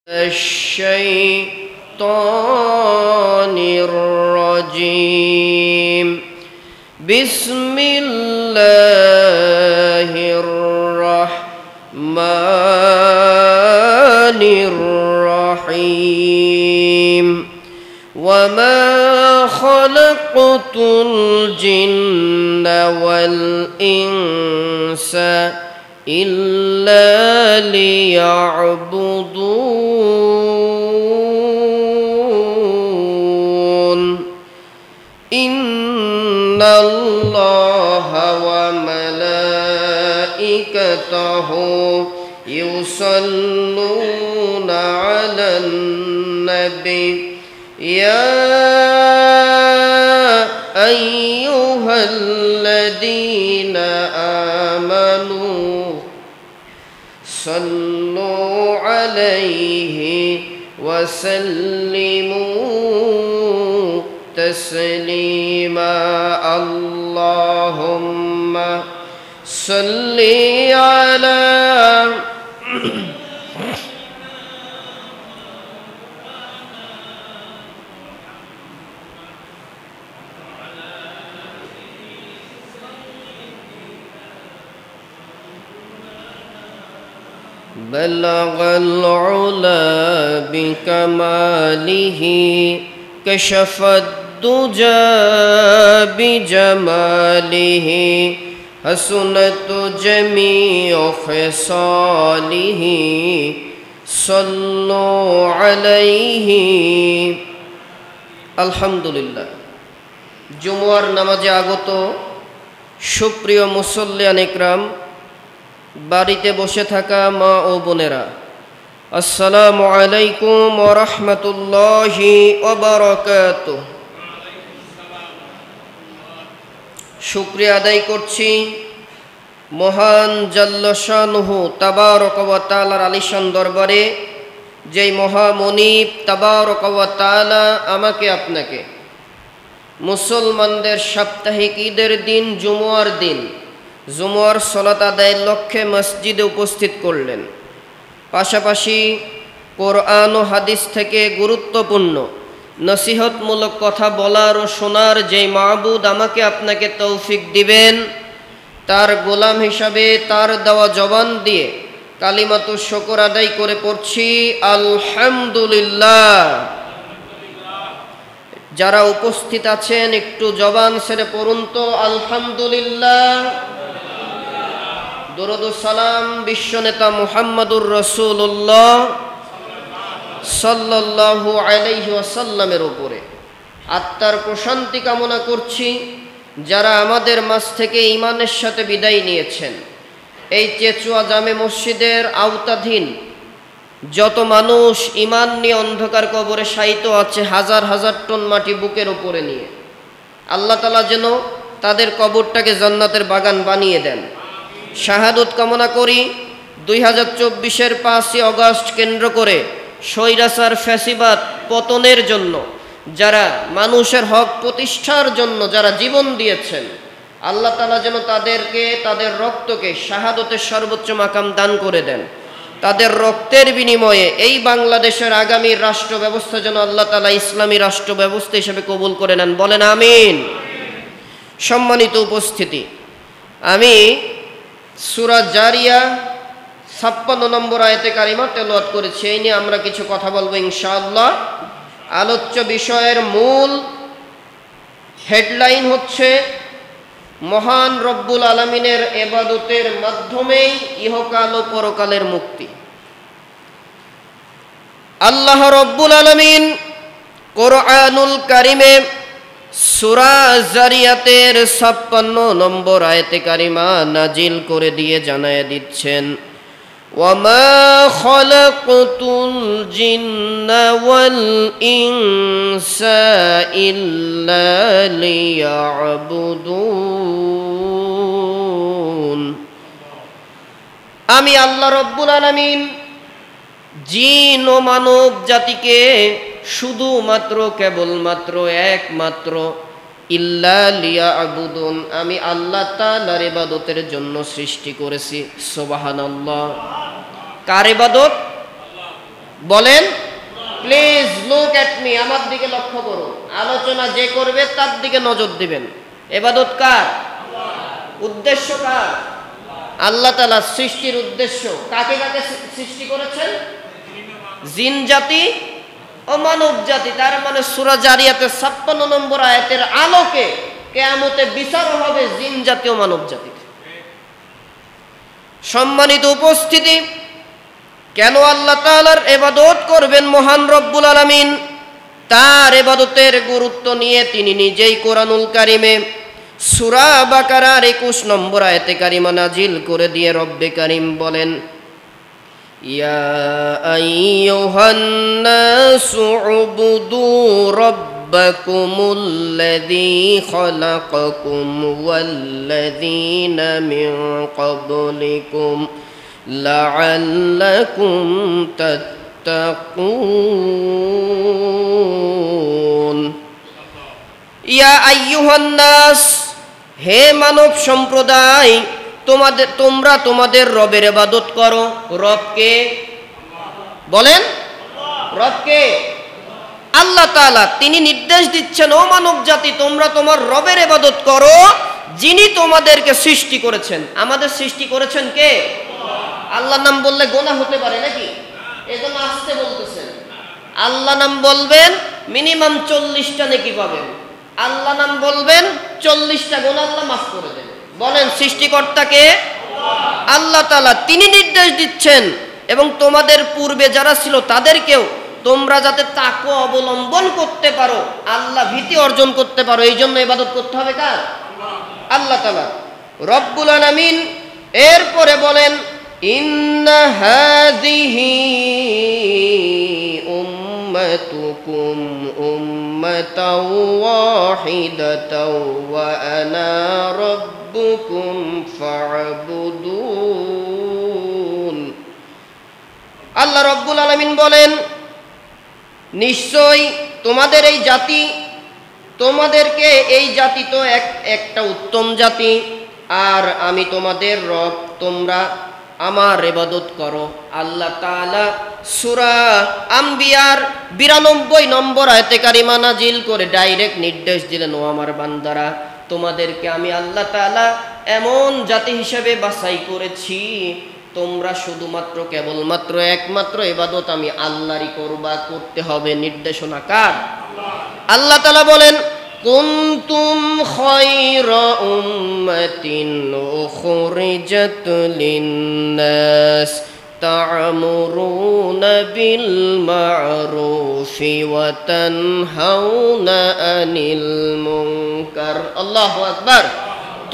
الشيطان الرجيم بسم الله الرحمن الرحيم وما خلقت الجن والإنس إلا ليعبدون إن الله وملائكته يصلون على النبي يا أيها الذين آمنوا صلوا عليه وسلموا تسليما اللهم صل على بلغ العلا بكماله كشف الدجى بجماله حسنت جميع خصاله صلوا عليه আলহামদুলিল্লাহ। জুমুয়ার নামাজে আগত সুপ্রিয় মুসল্লিয়ান ইকরাম, বাড়িতে বসে থাকা মা ও বোনেরা, আসসালামু আলাইকুম ওয়া রাহমাতুল্লাহি ওয়া বারাকাতুহু। শুকরিয়া আদায় করছি মহান জাল্লা শানুহু তাবারাকা ওয়া তাআলার আলিশান দরবারে, যেই মহামনিব তাবারাকা ওয়া তাআলা আমাকে আপনাকে মুসলমানদের সাপ্তাহিক ঈদের দিন জুমুয়ার দিন জুমুয়ার সালাত আদায়ের লক্ষ্যে মসজিদে উপস্থিত করলেন। পাশাপাশি কোরআন ও হাদিস থেকে গুরুত্বপূর্ণ নসিহতমূলক কথা বলার ও শোনার যেই মাবুদ আমাকে আপনাকে তৌফিক দিবেন, তার গোলাম হিসাবে তার দেওয়া জবান দিয়ে কালিমাতু শুকর আদায় করে পড়ছি আলহামদুলিল্লাহ। যারা উপস্থিত আছেন একটু জবান ছেড়ে পড়ুন তো আলহামদুলিল্লাহ। দরুদ ও সালাম বিশ্বনেতা মুহাম্মদুর রাসূলুল্লাহ সাল্লাল্লাহু আলাইহি ওয়াসাল্লামের উপরে। আত্মার প্রশান্তি কামনা করছি যারা আমাদের মাঝ থেকে ঈমানের সাথে বিদায় নিয়েছেন। এই চেচুয়া জামে মসজিদের আওতাধীন যত মানুষ ঈমান নিয়ে অন্ধকার কবরে শায়িত আছে, হাজার হাজার টন মাটি বুকের উপরে নিয়ে, আল্লাহ তাআলা যেন তাদের কবরটাকে জান্নাতের বাগান বানিয়ে দেন। শাহাদত কামনা করি 2024-এর 5ই আগস্ট কেন্দ্র করে স্বৈরাচার ফ্যাসিবাদ পতনের জন্য যারা মানুষের হক প্রতিষ্ঠার জন্য যারা জীবন দিয়েছেন, আল্লাহ তাআলা যেন তাদেরকে তাদের রক্তকে শাহাদতের সর্বোচ্চ মাকাম দান করে দেন। তাদের রক্তের বিনিময়ে এই বাংলাদেশের আগামী রাষ্ট্র ব্যবস্থা যেন আল্লাহ তাআলা ইসলামী রাষ্ট্র ব্যবস্থা হিসেবে কবুল করে নেন, বলেন আমিন। সম্মানিত উপস্থিতি, আমি সূরা জারিয়া 56 নম্বর আয়াতে কারিমা তেলাওয়াত করেছি। এই নিয়ে আমরা কিছু কথা বলবো ইনশাআল্লাহ। আলোচ্য বিষয়ের মূল হেডলাইন হচ্ছে মহান রব্বুল আলামিনের ইবাদতের মাধ্যমেই ইহকাল ও পরকালের মুক্তি। আল্লাহ রব্বুল আলামিন কোরআনুল কারিমে সূরা জারিয়াতের 56 নম্বর আয়াতে কারিমা নাজিল করে দিয়ে জানায়া দিচ্ছেন, ওয়ামা খালাকতুল জিন্না ওয়াল ইনসা ইল্লা লিয়াবুদুন। আমি আল্লাহ রব্বুল আলামিন জিন ও মানব জাতিকে শুধুমাত্র কেবলমাত্র একমাত্র ইল্লা লিয়াবুদুন, আমি আল্লাহ তাআলার ইবাদতের জন্য সৃষ্টি করেছি। সুবহানাল্লাহ। কার ইবাদত? বলেন, প্লিজ লুক এট মি, আমার দিকে লক্ষ্য করুন। আলোচনা যে করবে তার দিকে নজর দিবেন। ইবাদত কার? উদ্দেশ্য কার? আল্লাহ তাআলা। সৃষ্টির উদ্দেশ্য কাকে কাকে সৃষ্টি করেছেন? জিন জাতি ও মানব জাতি। তার মানে সূরা জারিয়াতের ৫৬ নম্বর আয়াতের আলোকে কিয়ামতে বিচার হবে জিন জাতি ও মানব জাতি। সম্মানিত উপস্থিতি, কেন আল্লাহ তাআলার ইবাদত করবেন মহান রব্বুল আলামিন? তার ইবাদতের গুরুত্ব নিয়ে তিনি নিজেই কোরআনুল কারিমে সূরা বাকারার ২১ নম্বর আয়াতে কারিমা নাজিল করে দিয়ে রব্বে কারিম বলেন, ইয়া আইয়ুহান নাসু উবুদু রাব্বাকুমুল্লাযী খালাকাকুম ওয়াল্লাযীনা মিন ক্বাবলিকুম লাআল্লাকুম তাত্তাকুন। ইয়া আইয়ুহান নাস, হে মানব সম্প্রদায়, তোমরা তোমাদের রবের ইবাদত করো। রবকে বলেন, রবকে আল্লাহ তাআলা। তিনি নির্দেশ দিচ্ছেন, ও মানব জাতি, তোমরা তোমার রবের ইবাদত করো যিনি তোমাদেরকে সৃষ্টি করেছেন। আমাদের সৃষ্টি করেছেন কে? আল্লাহর নাম বললে গোনাহ হতে পারে নাকি? এজন্য আসতে বলতেছেন। আল্লাহ নাম বলবেন মিনিমাম 40টা নেকি পাবেন। আল্লাহ নাম বলবেন 40টা গুনাহ আল্লাহ মাফ করে দেন। বলেন, সৃষ্টিকর্তাকে আল্লাহ তাআলা। তিনি নির্দেশ দিচ্ছেন এবং তোমাদের পূর্বে যারা ছিল তাদেরকেও তোমরা যাতে তাকওয়া অবলম্বন করতে পারো, আল্লাহ ভীতি অর্জন করতে পারো, এই জন্য ইবাদত করতে হবে কার? আল্লাহ তাআলা রব্বুল আলামিন। এরপরে বলেন, ইন্না হাযিহি উম্মাতুকুম উম্মাতাও ওয়াহিদাতাও ওয়া আনা রাব্বুকুম ফা'বুদুন। আল্লাহ রব্বুল আলামিন বলেন, নিশ্চয় তোমাদের এই জাতি, তোমাদেরকে এই জাতি তো একটা উত্তম জাতি, আর আমি তোমাদের রব, তোমরা আমার ইবাদত করো। আল্লাহ তাআলা সূরা আম্বিয়ার 92 নম্বর আয়াতে কারিমা নাজিল করে ডাইরেক্ট নির্দেশ দিলেন, ও আমার বান্দারা, তোমাদেরকে আমি আল্লাহ তাআলা এমন জাতি হিসেবে বাছাই করেছি, তোমরা শুধুমাত্র কেবলমাত্র একমাত্র ইবাদত আমি আল্লাহরই করতে হবে। নির্দেশনা কার? আল্লাহ তাআলা বলেন, কুনতুম খায়রা উম্মাতিন উখরিজাত লিন-নাস তা'মুরুনা বিল মা'রুফি ওয়া তানহাউনা আনিল মুনকার। আল্লাহু আকবার।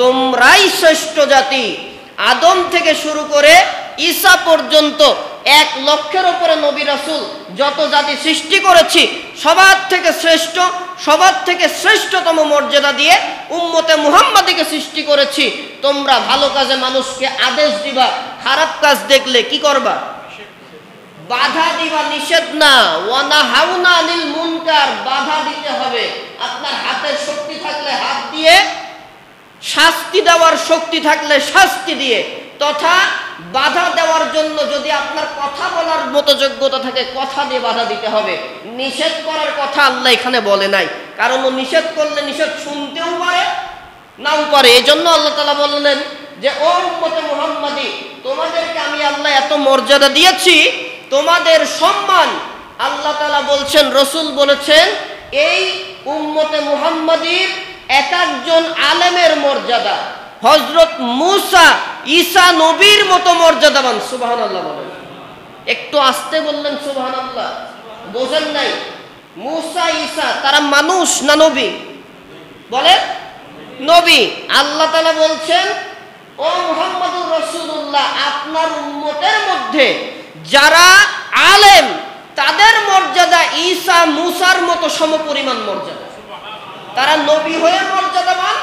তোমরাই শ্রেষ্ঠ জাতি। আদম থেকে শুরু করে ঈসা পর্যন্ত 1 লক্ষের উপরে নবী রাসূল যত জাতি সৃষ্টি করেছি, সবার থেকে শ্রেষ্ঠ, সবার থেকে শ্রেষ্ঠতম মর্যাদা দিয়ে উম্মতে মুহাম্মাদীকে সৃষ্টি করেছি। তোমরা ভালো কাজে মানুষকে আদেশ দিবা, খারাপ কাজ দেখলে কি করবা? বাধা দিবা, নিষেধ না। ওয়ানাহাউনা আনিল মুনকার, বাধা দিতে হবে। আপনার হাতের শক্তি থাকলে হাত দিয়ে, শাস্তি দেওয়ার শক্তি থাকলে শাস্তি দিয়ে, তথা বাধা দেওয়ার জন্য যদি আপনার কথা বলার মতো যোগ্যতা থাকে, কথা দিয়ে বাধা দিতে হবে। নিষেধ করার কথা আল্লাহ এখানে বলে নাই, কারণ ও নিষেধ করলে নিষেধ শুনতেও পারে নাও পারে। এই জন্য আল্লাহ তাআলা বললেন যে, ও উম্মতে মুহাম্মাদী, তোমাদেরকে আমি আল্লাহ এত মর্যাদা দিয়েছি, তোমাদের সম্মান আল্লাহ তাআলা বলছেন, রসুল বলেছেন, এই উম্মতে মুহাম্মাদীর এক একজন আলেমের মর্যাদা হযরত মূসা ঈসা নবীর মতো মর্যাদাবান। সুবহানাল্লাহ বলেন। একটু আস্তে বললেন সুবহানাল্লাহ, বোঝেন নাই? মূসা ঈসা তারা মানুষ না নবী? বলেন, নবী। আল্লাহ তাআলা বলছেন, ও মুহাম্মদুর রাসূলুল্লাহ, আপনার উম্মতের মধ্যে যারা আলেম তাদের মর্যাদা ঈসা মূসার মতো সমপরিমাণ মর্যাদা। তারা নবী হয়ে মর্যাদাবান,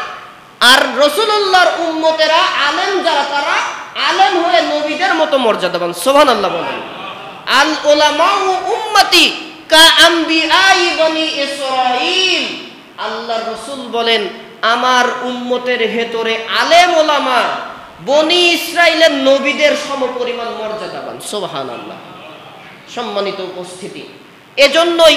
আর রাসূলুল্লাহর উম্মতেরা আলেম যারা, তারা আলেম হয়ে নবীদের মতো মর্যাদাবান। সুবহানাল্লাহ বলেন। আল উলামাউ উম্মতি কা আমবিয়াই বনি ইসরাঈল। আল্লাহর রাসূল বলেন, আমার উম্মতের ভেতরে আলেম ওলামা বনি ইসরাইলের নবীদের সমপরিমাণ মর্যাদাবান। সুবহানাল্লাহ। সম্মানিত উপস্থিতি, এজন্যই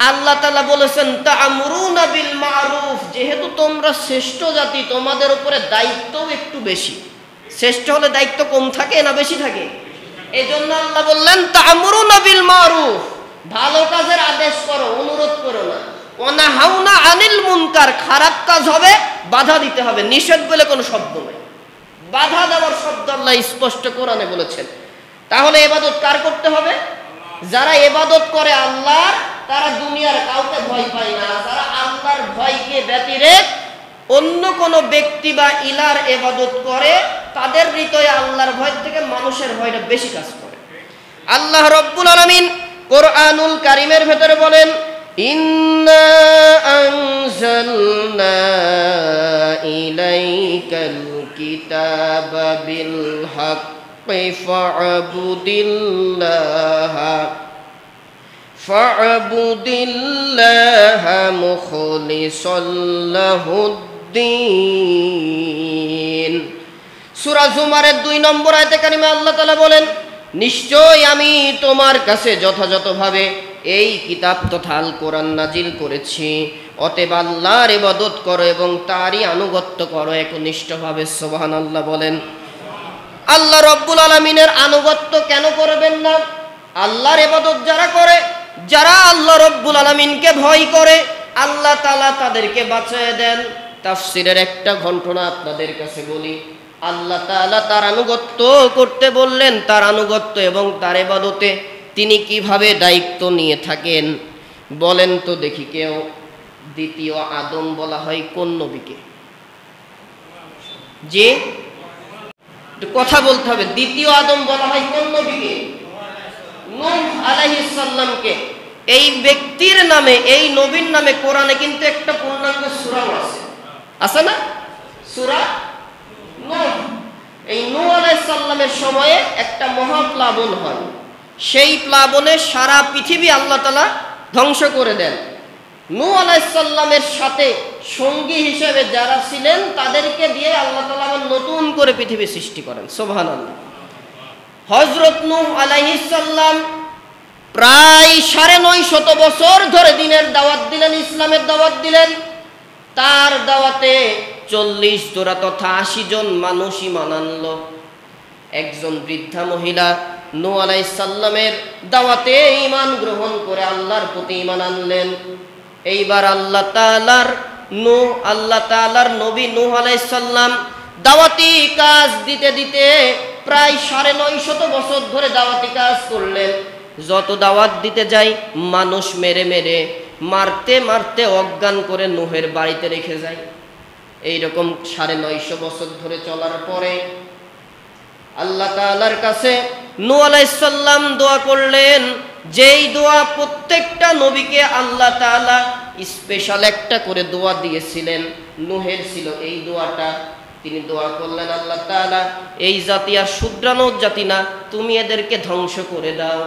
আল্লাহ তাআলা বলেছেন তা'মুরুনা বিল মা'রুফ, যেহেতু তোমরা শ্রেষ্ঠ জাতি তোমাদের উপরে দায়িত্বও একটু বেশি। শ্রেষ্ঠ হলে দায়িত্ব কম থাকে না বেশি থাকে? এজন্য আল্লাহ বললেন তা'মুরুনা বিল মা'রুফ, ভালো কাজের আদেশ করো, অনুরোধ করো না। ওয়া নাহাউনা আনিল মুনকার, খারাপ কাজ হবে বাধা দিতে হবে। নিষেধ বলে কোনো শব্দ নেই, বাধা দেওয়ার শব্দ আল্লাহ স্পষ্ট কোরআনে বলেছেন। তাহলে ইবাদত কার করতে হবে? যারা ইবাদত করে আল্লাহর, তারা দুনিয়ার কাউকে ভয় পায় না। যারা আল্লাহর ভয়কে ব্যতিরেক অন্য কোন ব্যক্তি বা ইলার ইবাদত করে, তাদের হৃদয়ে আল্লাহর ভয় থেকে মানুষের ভয়টা বেশি কাজ করে। আল্লাহ রাব্বুল আলামিন কোরআনুল কারীমের ভেতরে বলেন ইন্না আনজালনা ইলাইকাল কিতাবা বিল হাক্কি ফা'বুদিল্লাহা মুখলিসাল লাহুদ্দিন। সূরা জুমারের 2 নম্বর আয়াতে কারিমে আল্লাহ তাআলা বলেন নিশ্চয় আমি তোমার কাছে যথাযথভাবে এই কিতাব তথা আল কোরআন নাজিল করেছি, অতএব আল্লাহর ইবাদত করো এবং তারই আনুগত্য করো একনিষ্ঠভাবে। সুবহানাল্লাহ বলেন। আল্লাহ রাব্বুল আলামিনের আনুগত্য কেন করবেন না? আল্লাহর ইবাদত যারা করে, যারা আল্লাহ রাব্বুল আলামিনকে ভয় করে, আল্লাহ তাআলা তাদেরকে বাঁচিয়ে দেন। তাফসীরের একটা ঘটনা আপনাদের কাছে বলি। আল্লাহ তাআলা তার আনুগত্য করতে বললেন, তার আনুগত্য এবং তার ইবাদতে তিনি কিভাবে দায়িত্ব নিয়ে থাকেন বলেন তো দেখি কেউ। দ্বিতীয় আদম বলা হয় কোন নবীকে? যে কথা বলতে হবে, দ্বিতীয় আদম বলা হয় কোন নবীকে? নূহ আলাইহিস সালামকে। এই ব্যক্তির নামে, এই নবীর নামে কোরআনে কিন্তু একটা পূর্ণাঙ্গ সূরা আছে, আছে না? সূরা নূহ। এই নূহ আলাইহিস সালামের সময়ে একটা মহাপ্লাবন হয়। সেই প্লাবনে সারা পৃথিবী আল্লাহ তাআলা ধ্বংস করে দেন। নূহ আলাইহিস সালামের সাথে সঙ্গী হিসেবে যারা ছিলেন তাদেরকে দিয়ে আল্লাহ তাআলা আবার নতুন করে পৃথিবী সৃষ্টি করেন। সুবহানাল্লাহ। হযরত নূহ আলাইহিস সালাম প্রায় 950 বছর ধরে দ্বীনের দাওয়াত দিলেন, ইসলামের দাওয়াত দিলেন। তার দাওয়াতে 40 জোড়া তথা 80 জন মানুষ ঈমান আনলো। একজন বৃদ্ধা মহিলা নূহ আলাইহিস সালামের দাওয়াতে ঈমান গ্রহণ করে আল্লাহর প্রতি ঈমান আনলেন। এইবার আল্লাহ তাআলার নবী নূহ আলাইহিস সালাম দাওয়াতি কাজ দিতে দিতে প্রায় 950 বছর ধরে দাওয়াতি কাজ করলেন। যত দাওয়াত দিতে যাই মানুষ মেরে মেরে, মারতে মারতে অজ্ঞান করে নূহের বাড়িতে রেখে যায়। এইরকম 950 বছর ধরে চলার পরে আল্লাহ তাআলার কাছে নূহ আলাইহিস সালাম দোয়া করলেন, যেই দোয়া প্রত্যেকটা নবীকে আল্লাহ তাআলা স্পেশাল একটা করে দোয়া দিয়েছিলেন, নূহের ছিল এই দোয়াটা। তিনি দোয়া করলেন, আল্লাহ তাআলা এই জাতি আর শুধরানো জাতি না, তুমি এদেরকে ধ্বংস করে দাও।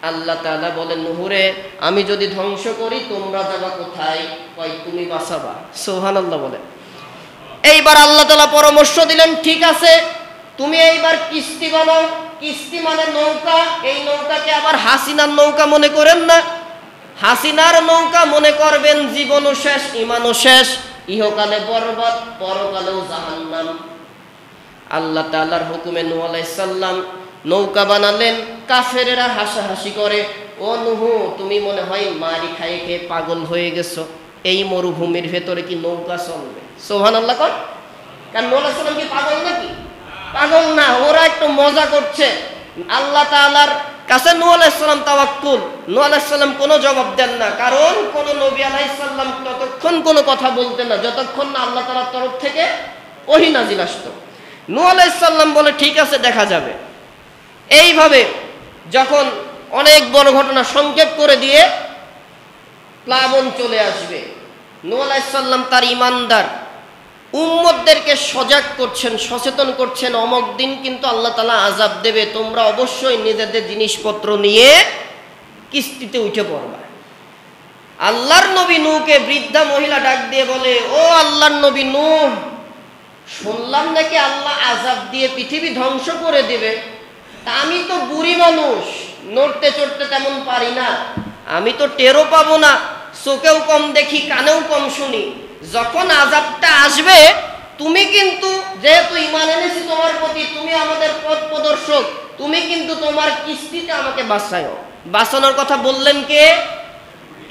আল্লাহ তাআলা বলেন, নূহরে আমি যদি ধ্বংস করি তোমরা যাবা কোথায়? কয় তুমি বাঁচাবা। সুবহানাল্লাহ বলে। এইবার আল্লাহ তাআলা পরামর্শ দিলেন, ঠিক আছে তুমি এইবার কিস্তি বানাও। কিস্তি মানে নৌকা। এই নৌকাকে আবার হাসিনার নৌকা মনে করেন না। হাসিনার নৌকা মনে করবেন জীবনও শেষ, ঈমানও শেষ, ইহকালে বরবাদ, পরকালেও জাহান্নাম। আল্লাহ তাআলার হুকুমে নূহ আলাইহিস সালাম নৌকা বানালেন। কাফেরেরা হাসাহাসি করে, ও নূহ তুমি মনে হয় মারি খাইয়ে খেয়ে পাগল হয়ে গেছো, এই মরুভূমির ভেতরে কি নৌকা চলবে? সুবহানাল্লাহ কর। কারণ নূহ আলাইহিস সালাম কি পাগল নাকি? পাগল না, ওরা একটু মজা করছে। আল্লাহ তাআলার কাছে নূহ আলাইহিস সালাম তাওয়াক্কুল। নূহ আলাইহিস সালাম কোনো জবাব দেন না, কারণ কোন নবী আলাইহিস সালাম ততক্ষণ কোনো কথা বলতেন না যতক্ষণ না আল্লাহ তাআলার তরফ থেকে ওহী নাজিল আসতো। নূহ আলাইহিস সালাম বলে ঠিক আছে দেখা যাবে। এইভাবে যখন অনেক বড় ঘটনা সংক্ষেপ করে দিয়ে প্লাবন চলে আসবে, নূহ আলাইহিস সালাম তার ঈমানদার উম্মতদেরকে সজাগ করছেন, সচেতন করছেন, অমুক দিন কিন্তু আল্লাহ তাআলা আযাব দেবে, তোমরা অবশ্যই নিজেদের জিনিসপত্র নিয়ে কিস্তিতে উঠে পড়বা। আল্লাহর নবী নূহকে বৃদ্ধা মহিলা ডাক দিয়ে বলে, ও আল্লাহর নবী নূহ, শুনলাম নাকি আল্লাহ আযাব দিয়ে পৃথিবী ধ্বংস করে দেবে। তা আমি তো বুড়ি মানুষ, নড়তে চড়তে তেমন পারি না, আমি তো টেরও পাবো না, চোখেও কম দেখি, কানেও কম শুনি। যখন আযাবটা আসবে, তুমি কিন্তু যেহেতু ঈমান এনেছি তোমার প্রতি, তুমি আমাদের পথ প্রদর্শক, তুমি কিন্তু তোমার কিস্তিতে আমাকে বাঁচাও। বাঁচানোর কথা বললেন কে?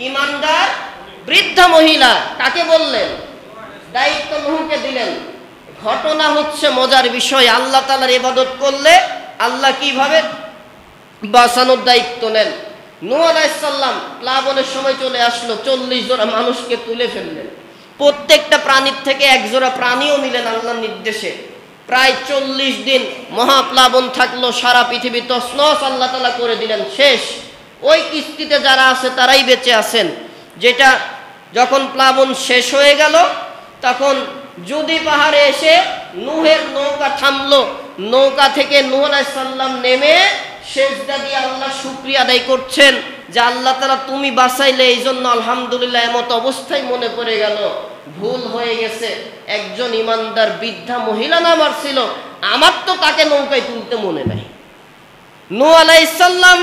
ঈমানদার বৃদ্ধা মহিলা। কাকে বললেন? দায়িত্ব নূহকে দিলেন। ঘটনা হচ্ছে মজার বিষয়, আল্লাহ তাআলার ইবাদত করলে আল্লাহ কিভাবে বাঁচানোর দায়িত্ব নেন। নূহ আলাইহিস সালাম প্লাবনের সময় চলে আসলো, 40 জোড়া মানুষকে তুলে ফেললেন। প্রত্যেকটা প্রাণীর থেকে এক জোড়া প্রাণীও নিলেন আল্লাহর নির্দেশে। প্রায় 40 দিন মহাপ্লাবন থাকলো, সারা পৃথিবী তছনছ আল্লাহ তাআলা করে দিলেন। শেষ ওই কিস্তিতে যারা আছে তারাই বেঁচে আছেন। যেটা যখন প্লাবন শেষ হয়ে গেল, তখন জুদি পাহাড়ে এসে নূহের নৌকা থামলো। নৌকা থেকে নূহ আলাইহিস সালাম নেমে সেজদা দিয়ে আল্লাহ শুকরিয়া আদায় করছেন যে আল্লাহ তাআলা তুমি বাঁচাইলে, এই জন্য আলহামদুলিল্লাহ। এমত অবস্থায় মনে পড়ে গেল ভুল হয়ে গেছে, একজন ইমানদার বৃদ্ধা মহিলা নামার ছিল, আমার তো তাকে নৌকায় তুলতে মনে নাই। নূহ আলাইহিস সালাম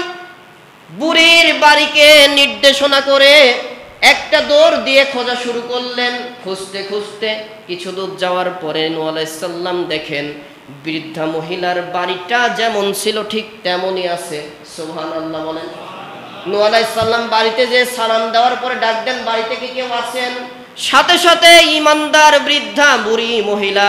বুড়ির বাড়িকে নির্দেশনা করে একটা দৌড় দিয়ে খোঁজা শুরু করলেন। খুঁজতে খুঁজতে কিছু দূর যাওয়ার পরে নূহ আলাইহিস সালাম দেখেন বৃদ্ধা মহিলার বাড়িটা যেমন ছিল ঠিক তেমনই আছে। সুবহানাল্লাহ বলেন। নূহ আলাইহিস সালাম বাড়িতে যে সালাম দেওয়ার পরে ডাক দেন, বাড়িতে কি কেউ আছেন? সাথে সাথে ইমানদার বৃদ্ধা বুড়ি মহিলা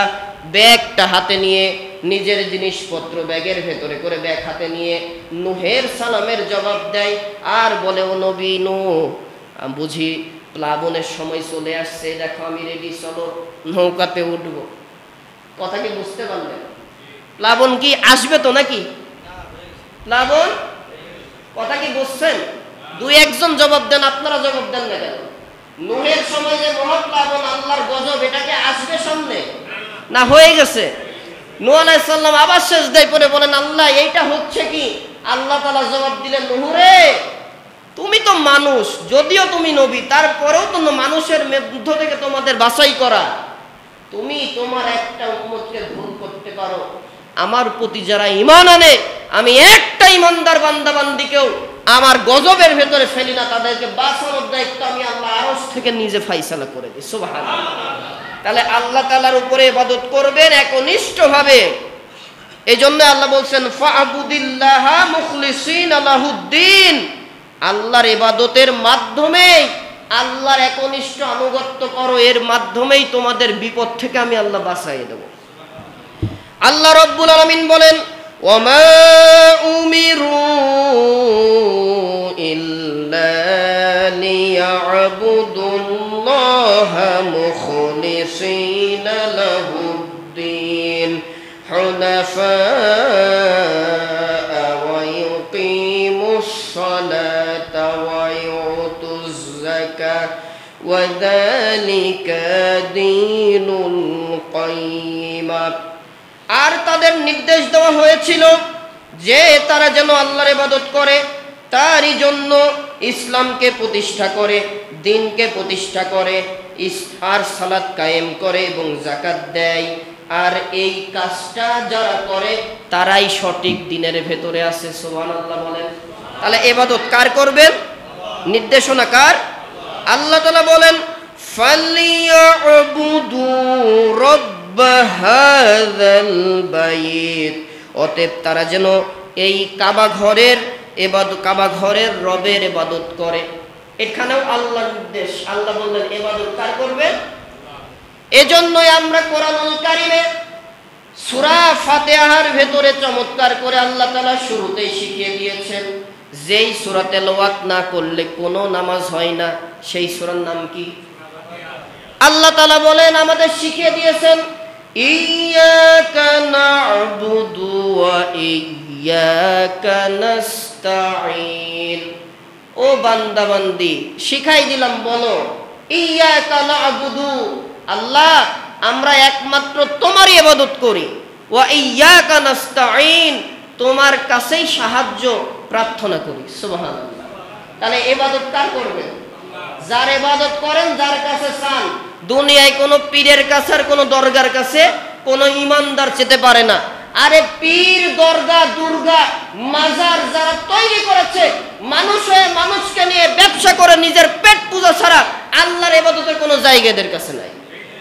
ব্যাগটা হাতে নিয়ে, নিজের জিনিসপত্র ব্যাগের ভেতরে করে ব্যাগ হাতে নিয়ে নূহের সালামের জবাব দেয় আর বলে, ও নবী নূহ, বুঝি প্লাবনের সময় চলে আসছে, দেখো আমি রেডি, চলো নৌকাতে উঠবো। কথা কি বুঝতে পারলেন? প্লাবন কি আসবে তো নাকি? প্লাবন কথা কি বুঝছেন? দুই একজন জবাব দেন, আপনারা জবাব দেন না কেন? নূহের সময় যে মহাপ্লাবন, আল্লাহর গজব, এটাকে আসবে সামনে না হয়ে গেছে? নূহ আলাইহিস সালাম আবার সেজদায় পড়ে বলেন, আল্লাহ এইটা হচ্ছে কি? আল্লাহ তাআলা জবাব দিলেন, নূহ রে, তুমি তো মানুষ, যদিও তুমি নবী, তারপরেও তো মানুষের মধ্য থেকে তোমাদের বাছাই করা। তুমি তোমার একটা উম্মতকে ভুল করতে পারো, আমার প্রতি যারা ঈমান আনে, আমি একটা ঈমানদার বান্দা বান্দীকেও আমার গজবের ভেতরে ফেলি না, তাদেরকে বাঁচানোর দায়িত্ব আমি আল্লাহ আরশ থেকে নিজে ফাইসালা করে দিই। সুবহানাল্লাহ। তাহলে আল্লাহ তাআলার উপরে ইবাদত করবেন একনিষ্ঠভাবে। এই জন্য আল্লাহ বলছেন, ফা'বুদিল্লাহা মুখলিসিনা লাহুদ্দিন। আল্লাহর ইবাদতের মাধ্যমে আল্লাহর একনিষ্ঠ আনুগত্য করো, এর মাধ্যমেই তোমাদের বিপদ থেকে আমি আল্লাহ বাঁচাইয়ে দেব। আল্লাহ রাব্বুল আলামিন বলেন, ওয়ামা উমিরু ইল্লা লিয়া'বুদুল্লাহা মুখলিসিনা লাহুদ্দিন হুনাফা ওয়া ইউকিমুস সালাতা ওয়া ইউতুজ যাকাতা ওয়া যালিকা দীনুল কাইয়্যিমা। আর তাদের নির্দেশ দেওয়া হয়েছিল যে তারা যেন আল্লাহর ইবাদত করে, তারই জন্য ইসলামকে প্রতিষ্ঠা করে, দ্বীনকে প্রতিষ্ঠা করে, আর সালাত কায়েম করে এবং যাকাত দেয়। আর এই কাজটা যারা করে তারাই সঠিক দ্বীনের ভেতরে আছে। সুবহানাল্লাহ বলেন। তাহলে ইবাদত কার করবেন? নির্দেশনা কার? আল্লাহ তাআলা বলেন, ফালিয়াবুদু রাব্ব হাযাল বাইত। অতএব তারা যেন এই কাবা ঘরের রবের ইবাদত করে। এখানেও আল্লাহর নির্দেশ। আল্লাহ বললেন ইবাদত কার করবেন? এজন্যই আমরা কোরআনুল কারীমে সূরা ফাতিহার ভেতরে চমৎকার করে আল্লাহ তাআলা শুরুতেই শিখিয়ে দিয়েছেন, যেই সূরা তেলাওয়াত না করলে কোনো নামাজ হয় না, সেই সূরার নাম কি? আল্লাহ তাআলা বলেন, আমাদের শিখিয়ে দিয়েছেন, ইয়্যাকা না'বুদু ওয়া ইয়্যাকা নাস্তাঈন। ও বান্দা বান্দি, শিখাই দিলাম, বলো ইয়্যাকা না'বুদু, আল্লাহ আমরা একমাত্র তোমারই ইবাদত করি, ওয়া ইয়্যাকা নাস্তাঈন, তোমার কাছেই সাহায্য প্রার্থনা করি। সুবহানাল্লাহ। তাহলে ইবাদত কার করবেন? যার ইবাদত করেন, যার কাছে চান। দুনিয়ায় কোনো পীরের কাছে আর কোনো দরগার কাছে কোনো ইমানদার যেতে পারে না। আরে পীর, দরগা, দুর্গা, মাজার যারা তৈরি করেছে, মানুষ হয়ে মানুষকে নিয়ে ব্যবসা করে নিজের পেট পূজা ছাড়া আল্লাহর ইবাদতের কোনো জায়গা এদের কাছে নাই।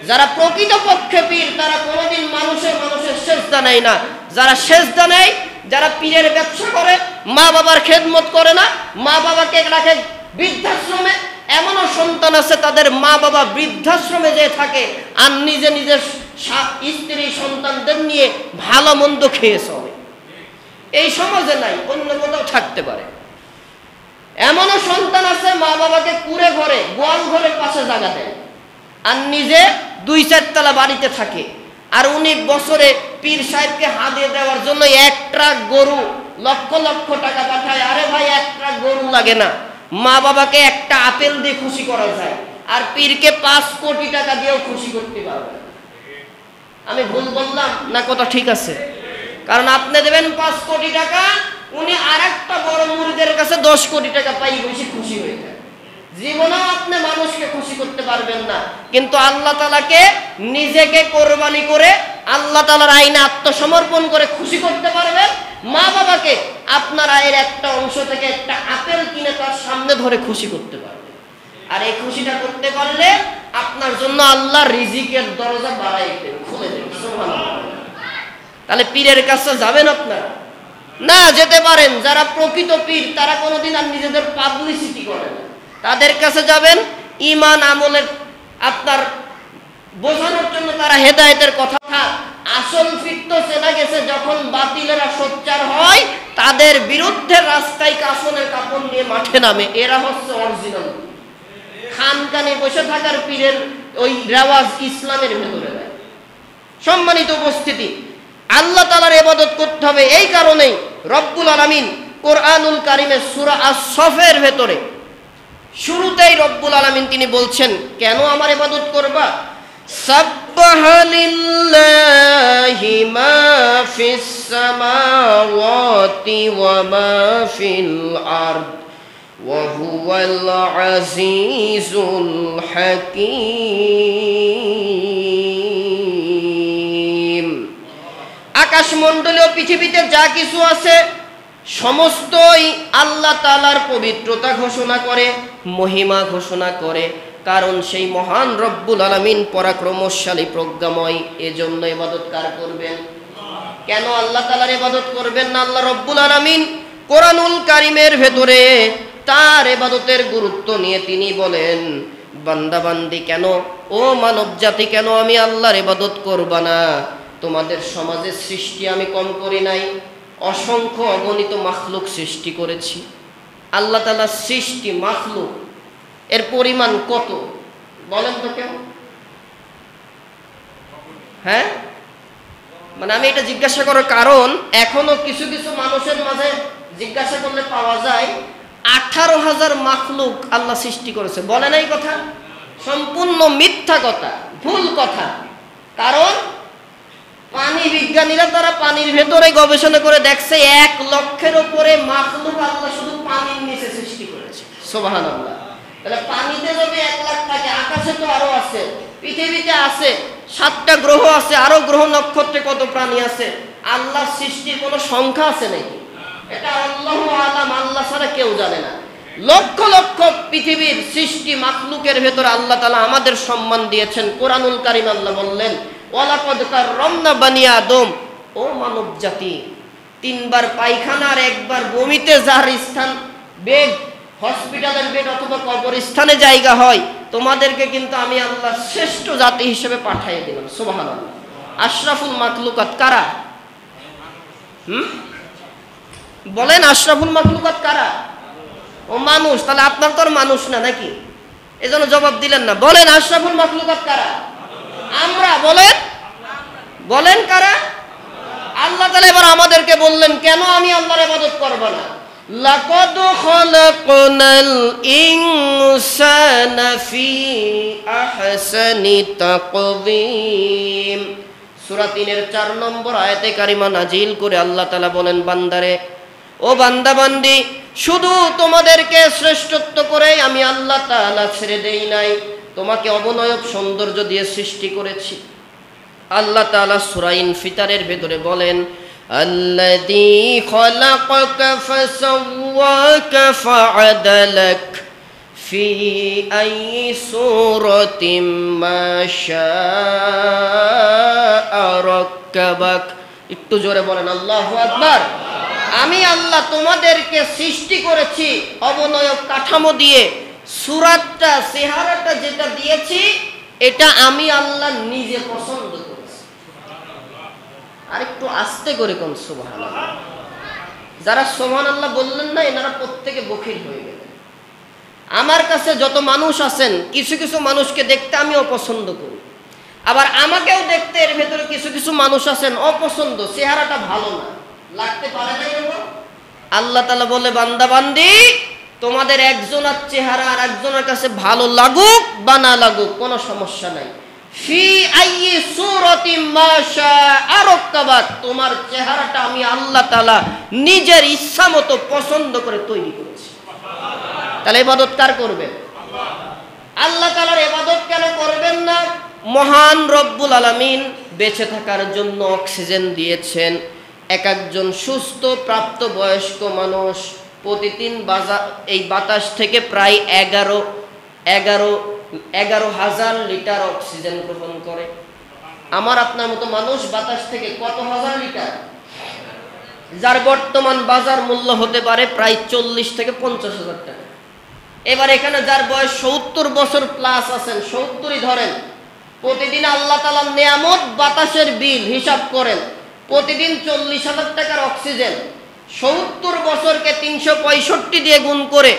যারা প্রকৃতপক্ষে পীর তারা কোনোদিন মানুষের সেজদা নেয় না। যারা সেজদা নেয়, যারা পীরের ব্যবসা করে, মা বাবার খেদমত করে না, মা বাবাকে রাখে বৃদ্ধাশ্রমে। এমনও সন্তান আছে তাদের মা বাবা বৃদ্ধাশ্রমে যে থাকে আর নিজের স্ত্রী সন্তানদের নিয়ে ভালো মন্দ খেয়ে চলে। এই সমাজে নাই, অন্য কোথাও থাকতে পারে। এমনও সন্তান আছে মা বাবাকে কুড়ে ঘরে, গোয়াল ঘরের পাশে জায়গা দেয় আর নিজে 2-4 তলা বাড়িতে থাকে। আর উনি বছরে পীর সাহেবকে হাদিয়া দেওয়ার জন্য 1 ট্রাক গরু, লক্ষ লক্ষ টাকা পাঠায়। আরে ভাই, 1 ট্রাক গরু লাগে না, মা বাবাকে একটা আপেল দিয়ে খুশি করা যায়, আর পীরকে 5 কোটি টাকা দিয়েও খুশি করতে পারবে। আমি ভুল বললাম না? কথা ঠিক আছে? কারণ আপনি দেবেন 5 কোটি টাকা, উনি আরেকটা বড় মুরিদের কাছে 10 কোটি টাকা পাই বেশি খুশি হয়ে যায়। জীবনেও আপনি মানুষকে খুশি করতে পারবেন না, কিন্তু আল্লাহ তাআলাকে নিজেকে কোরবানি করে আল্লাহ তাআলার আইনে আত্মসমর্পণ করে খুশি করতে পারবেন। মা বাবাকে আপনার আয়ের একটা অংশ থেকে একটা আপেল কিনে তার সামনে ধরে খুশি করতে পারবেন। আর এই খুশিটা করতে পারলে আপনার জন্য আল্লাহ রিজিকের দরজা বাড়াই দেন, খুলে দেন। সুবহানাল্লাহ। তাহলে পীরের কাছে যাবেন আপনারা? না, যেতে পারেন। যারা প্রকৃত পীর তারা কোনোদিন আর নিজেদের পাবলিসিটি করে না। তাদের কাছে যাবেন ঈমান আমলের আপনার বোঝানোর জন্য, তারা হেদায়েতের কথা। আসল পীর তো চেনা গেছে, যখন বাতিলেরা সোচ্চার হয় তাদের বিরুদ্ধে রাস্তায় কাফনের কাপড় নিয়ে মাঠে নামে। এরা হচ্ছে অরিজিনাল। খানকানে বসে থাকার পীরের ওই রেওয়াজ ইসলামের ভেতরে নাই। সম্মানিত উপস্থিতি, আল্লাহ তাআলার ইবাদত করতে হবে। এই কারণেই রব্বুল আলামিন কোরআনুল কারীমের সূরা আস-সফের ভেতরে শুরুতেই রব্বুল আলামিন তিনি বলছেন, কেন আমার ইবাদত করবা? সাব্বাহা লিল্লাহি মা ফিস সামাওয়াতি ওয়া মা ফিল আরদ ওয়া হুয়াল আজিজুল হাকীম। আকাশমণ্ডলীয় পৃথিবীতে যা কিছু আছে সমস্তই আল্লাহ তাআলার পবিত্রতা ঘোষণা করে, মহিমা ঘোষণা করে। কারণ সেই মহান রব্বুল আলামিন পরাক্রমশালী, প্রজ্ঞাময়। এজন্য ইবাদত কার করবেন? কেন আল্লাহ তাআলার ইবাদত করবেন না? আল্লাহ রব্বুল আলামিন কোরআনুল কারীমের ভেতরে তার ইবাদতের গুরুত্ব নিয়ে তিনি বলেন, বান্দা বান্দি কেন, ও মানব জাতি কেন আমি আল্লাহর ইবাদত করবা না? তোমাদের সমাজের সৃষ্টি আমি কম করি নাই, অসংখ্য অগণিত মাখলুক সৃষ্টি করেছি। আল্লাহ তাআলার সৃষ্টি মাখলুক এর পরিমাণ কত বলেন তো কেউ? হ্যাঁ, মানে আমি এটা জিজ্ঞাসা করার কারণ, এখনো কিছু কিছু মানুষের মাঝে জিজ্ঞাসা করলে পাওয়া যায় 18,000 মাখলুক আল্লাহ সৃষ্টি করেছে। বলে নাই কথা? সম্পূর্ণ মিথ্যা কথা, ভুল কথা। কারণ পানি বিজ্ঞানীরা তারা পানির ভেতরে গবেষণা করে দেখছে 1 লক্ষের উপরে মাখলুক আল্লাহ শুধু পানির নিচে সৃষ্টি করেছে। সুবহানাল্লাহ। তাহলে পানিতে যদি 1 লাখ থাকে, আকাশে তো আরো আছে, পৃথিবীতে আছে 7টা গ্রহ আছে, আরো গ্রহ নক্ষত্রে কত প্রাণী আছে। আল্লাহ সৃষ্টির কোনো সংখ্যা আছে নাকি? এটা আল্লাহু আলাম, আল্লাহ ছাড়া কেউ জানে না। লক্ষ লক্ষ পৃথিবীর সৃষ্টি মাখলুকের ভেতরে আল্লাহ তাআলা আমাদের সম্মান দিয়েছেন। কোরআনুল কারীম আল্লাহ বললেন, ওয়ালাকাদ কাররামনা বানি আদম। ও মানব জাতি, 3 বার পায়খানা আর 1 বার বমিতে যার স্থান বেড, হসপিটালের বেড অথবা কবরস্থানে জায়গা হয়, তোমাদেরকে কিন্তু আমি আল্লাহ শ্রেষ্ঠ জাতি হিসেবে পাঠিয়ে দিলাম। সুবহানাল্লাহ। আশরাফুল মাখলুকাত কারা? বলেন, আশরাফুল মাখলুকাত কারা? ও মানুষ। তাহলে আপনার তো আর মানুষ না নাকি? এজন্য জবাব দিলেন না। বলেন, আশরাফুল মাখলুকাত কারা? আমরা। বলেন, বলেন কারা? আল্লাহ তাআলা এবার আমাদেরকে বললেন, কেন আমি আল্লাহর ইবাদত করব না? লাকাদ খালাকনাল ইনসানা ফি আহসানি তাকওয়িম। সূরা 3-এর 4 নম্বর আয়াতে কারিমা নাজিল করে আল্লাহ তাআলা বলেন, বান্দারে, ও বান্দা বান্দি, শুধু তোমাদেরকে শ্রেষ্ঠত্ব করে আমি আল্লাহ তাআলা ছেড়ে দেই নাই, তোমাকে অবনয়ব সৌন্দর্য দিয়ে সৃষ্টি করেছি। আল্লাহ তাআলা সূরা ইনফিতারের ভেতরে বলেন, আল্লাযী খালাকাকা ফাসাওয়াকা ফাআদালাক ফি আইয়ি সূরাতিন মা শাআ রাক্কাবাক। একটু জোরে বলেন আল্লাহু আকবার। আমি আল্লাহ তোমাদেরকে সৃষ্টি করেছি অবনয়ব কাঠামো দিয়ে, সূরাতটা চেহারাটা যেটা দিয়েছি এটা আমি আল্লাহ নিজে পছন্দ করেছি। আর একটু আস্তে করে কোন সুবহানাল্লাহ। যারা সুবহানাল্লাহ বললেন না এনারা প্রত্যেকে বখিল হয়ে গেলেন। আমার কাছে যত মানুষ আছেন কিছু কিছু মানুষকে দেখতে আমি অপছন্দ করি, আবার আমাকেও দেখতে এর ভেতরে কিছু কিছু মানুষ আছেন অপছন্দ, চেহারাটা ভালো না, লাগতে পারে না এরকম। আল্লাহ তাআলা বলে, বান্দা বান্দি তোমাদের একজনের চেহারা আর একজনের কাছে ভালো লাগুক বা না লাগুক কোনো সমস্যা নাই। ফি আইয়ি সূরাতিন মা শাআ রাক্কাবাক, তোমার চেহারাটা আমি আল্লাহ তাআলা নিজের ইচ্ছা মতো পছন্দ করে তৈরি করেছি। তাহলে ইবাদত কার করবেন? আল্লাহ তাআলার ইবাদত কেন করবেন না? মহান রব্বুল আলামিন বেঁচে থাকার জন্য অক্সিজেন দিয়েছেন। এক একজন সুস্থ প্রাপ্ত বয়স্ক মানুষ প্রতিদিন এই বাতাস থেকে প্রায় 11,000 লিটার অক্সিজেন গ্রহণ করে। আমার আপনার মতো মানুষ বাতাস থেকে কত হাজার লিটার, যার বর্তমান বাজার মূল্য হতে পারে প্রায় 40 থেকে 50,000 টাকা। এবার এখানে যার বয়স 70 বছর প্লাস আছেন, 70ই ধরেন, প্রতিদিন আল্লাহ তাআলার নিয়ামত বাতাসের বিল হিসাব করেন, প্রতিদিন 40,000 টাকার অক্সিজেন, 70 বছরকে 365 দিয়ে গুণ করে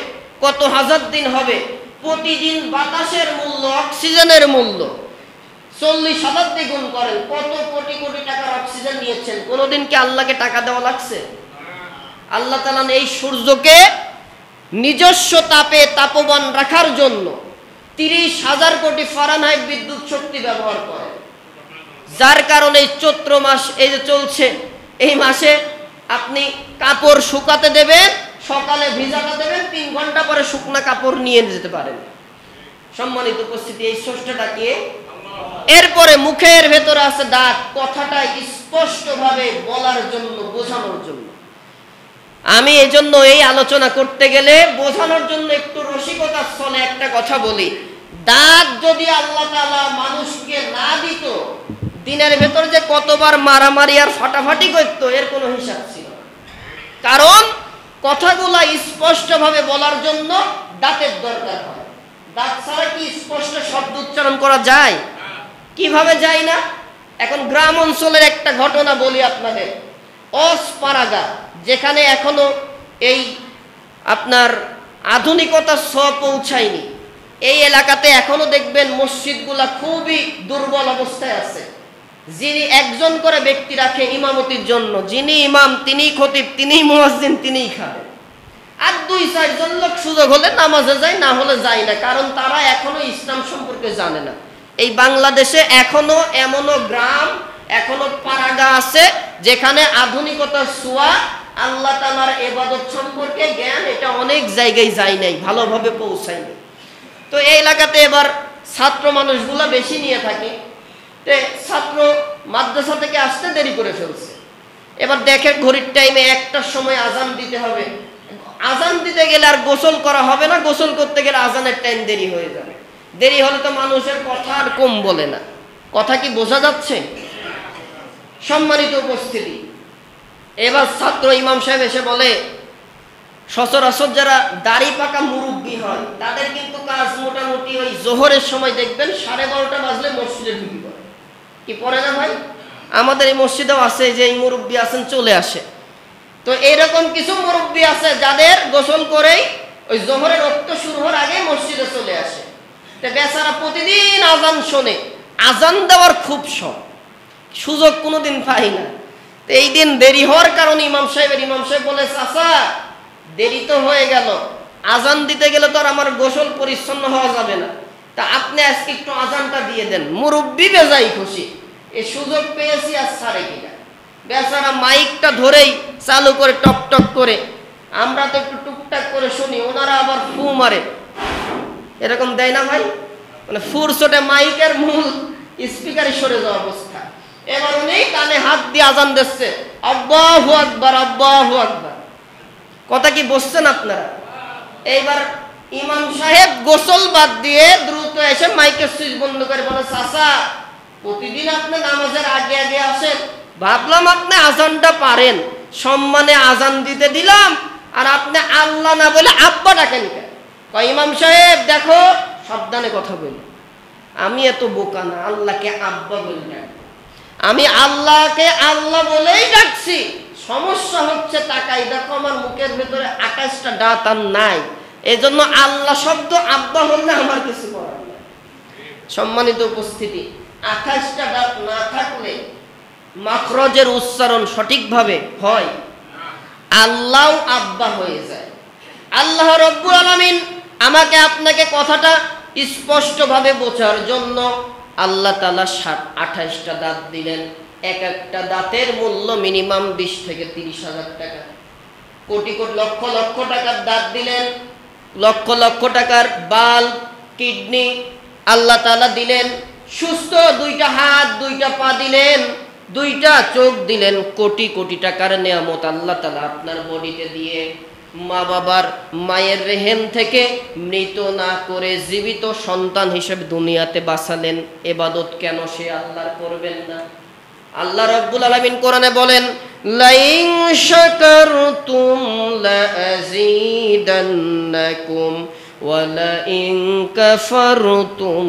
কত হাজার দিন হবে? প্রতিদিন বাতাসের মূল্য, অক্সিজেনের মূল্য 40,000 দিয়ে গুণ করেন, কত কোটি কোটি টাকার অক্সিজেন নিয়েছেন। কোনোদিন কি আল্লাহকে টাকা দেওয়া লাগছে? আল্লাহ তাআলা এই সূর্যকে নিজস্ব তাপে তাপমান রাখার জন্য 30,000 কোটি ফারেনহাইট বিদ্যুৎ শক্তি ব্যবহার করেন, যার কারণে চৈত্র মাস এই যে চলছে, এই মাসে আপনি কাপড় শুকাতে দেবেন, সকালে ভিজাতে দেবেন, 3 ঘন্টা পরে শুকনা কাপড় নিয়ে যেতে পারেন। সম্মানিত উপস্থিতি, এই স্রষ্টাটা কে? এরপরে মুখের ভেতরে আছে দাঁত, কথাটা স্পষ্টভাবে বলার জন্য, বোঝানোর জন্য। আমি এজন্য এই আলোচনা করতে গেলে বোঝানোর জন্য একটু রসিকতার ছলে একটা কথা বলি। দাঁত যদি আল্লাহ তাআলা মানুষকে না দিত, দিনের ভেতর যে কতবার মারামারি আর ফাটাফাটি করতো এর কোনো হিসাব ছিল না। কারণ কথাগুলা স্পষ্টভাবে বলার জন্য দাঁতের দরকার হয়। দাঁত ছাড়া কি স্পষ্ট শব্দ উচ্চারণ করা যায়? কিভাবে যায় না? এখন গ্রাম অঞ্চলের একটা ঘটনা বলি আপনাদের। অসপারাগা, যেখানে এখনো এই আপনার আধুনিকতার ছোঁয়া পৌঁছায়নি, এই এলাকাতে এখনো দেখবেন মসজিদগুলা খুবই দুর্বল অবস্থায় আছে। যিনি একজন করে ব্যক্তি রাখে ইমামতির জন্য, যিনি ইমাম তিনিই খতিব, তিনিই মুয়াজ্জিন, তিনিই খাদেম। আর 2-4 জন লোক সুযোগ হলে নামাজে যায়, না হলে যায় না, কারণ তারা এখনো ইসলাম সম্পর্কে জানে না। এই বাংলাদেশে এখনো এমনও গ্রাম, এখনো পাড়াগা আছে যেখানে আধুনিকতার ছোঁয়া, আল্লাহ তাআলার ইবাদত সম্পর্কে জ্ঞান এটা অনেক জায়গায় যায় নাই, ভালোভাবে পৌঁছায়নি। তো এই এলাকাতে এবার ছাত্র মানুষগুলা বেশি নিয়ে থাকে, ছাত্র মাদ্রাসা থেকে আসতে দেরি করে ফেলছে। এবার দেখে ঘড়ির টাইমে 1টার সময় আজান দিতে হবে, আজান দিতে গেলে আর গোসল করা হবে না, গোসল করতে গেলে আজানের টাইম দেরি হয়ে যাবে। দেরি হলে তো মানুষের কথা আর কম বলে না। কথা কি বোঝা যাচ্ছে? সম্মানিত উপস্থিতি, এবার ছাত্র ইমাম সাহেব এসে বলে, সচরাচর যারা দাড়ি পাকা মুরব্বী হয় তাদের কিন্তু কাজ মোটামুটি ওই জোহরের সময় দেখবেন 12:30 বাজলে মসজিদে ঢুকে পড়ে। কি পড়ে না ভাই? আমাদের এই মসজিদেও আছে যে এই মুরব্বী আছেন, চলে আসে। তো এইরকম কিছু মুরব্বী আছে যাদের গোসল করেই ওই জোহরের ওয়াক্ত শুরু হওয়ার আগে মসজিদে চলে আসে। তো বেচারা প্রতিদিন আজান শোনে, আজান দেওয়ার খুব শখ, সুযোগ কোনোদিন পাই না। তো এই দিন দেরি হওয়ার কারণে ইমাম সাহেব বলে, চাচা দেরি তো হয়ে গেল, আজান দিতে গেলে তো আর আমার গোসল পরিচ্ছন্ন হওয়া যাবে না, তা আপনি আজকে একটু আজানটা দিয়ে দেন। মুরব্বি বেজাই খুশি, এই সুযোগ পেয়েছি আর ছাড়ে কিনা। বেচারা মাইকটা ধরেই চালু করে টক টক করে, আমরা তো একটু টুকটাক করে শুনি, ওনারা আবার ফু মারে, এরকম দেয় না ভাই? মানে ফুর চোটে মাইকের মূল স্পিকারে সরে যাওয়া অবস্থা। এবার উনি কানে হাত দিয়ে আজান দিচ্ছে, আল্লাহু আকবার, আল্লাহু আকবার। কথা কি বুঝছেন আপনারা? এইবার ইমাম সাহেব গোসল বাদ দিয়ে দ্রুত এসে মাইকের সুইচ বন্ধ করে বলে, চাচা প্রতিদিন আপনি নামাজের আগে আগে আসেন, ভাবলাম আপনি আজানটা পারেন, সম্মানে আজান দিতে দিলাম, আর আপনি আল্লাহ না বলে আব্বা ডাকেন কেন? কয় ইমাম সাহেব দেখো, সাবধানে কথা বলি, আমি এত বোকা না, আল্লাহকে আব্বা বলে ডাকি, আমি আল্লাহকে আল্লাহ বলেই ডাকছি। সমস্যা হচ্ছে তাকাই দেখো আমার মুখের ভেতরে 28টা দাঁত আর নাই, এজন্য আল্লাহ শব্দ আব্বা হলে আমার কিছু করার নাই। সম্মানিত উপস্থিতি, 28টা দাঁত না থাকলে মাখরজের উচ্চারণ সঠিকভাবে হয়, আল্লাহ আব্বা হয়ে যায়। আল্লাহ রব্বুল আলামিন আমাকে আপনাকে কথাটা স্পষ্টভাবে বোঝার জন্য আল্লাহ তাআলা 28টা দাঁত দিলেন। এক একটা দাঁতের মূল্য মিনিমাম 20 থেকে 30,000 টাকা। কোটি কোটি লক্ষ লক্ষ টাকার দাঁত দিলেন, লক্ষ লক্ষ টাকার বাল, কিডনি আল্লাহ তাআলা দিলেন। সুস্থ 2টা হাত, 2টা পা দিলেন, 2টা চোখ দিলেন। কোটি কোটি টাকার নিয়ামত আল্লাহ তাআলা আপনার বডিতে দিয়ে মা বাবার মায়ের রেহেম থেকে মৃত না করে জীবিত সন্তান হিসেবে দুনিয়াতে বাঁচালেন। ইবাদত কেন সে আল্লাহর করবেন না? আল্লাহ রাব্বুল আলামিন কোরআনে বলেন, লাইন শাকারতুম লাযীদান্নাকুম ওয়া লাইন কাফারতুম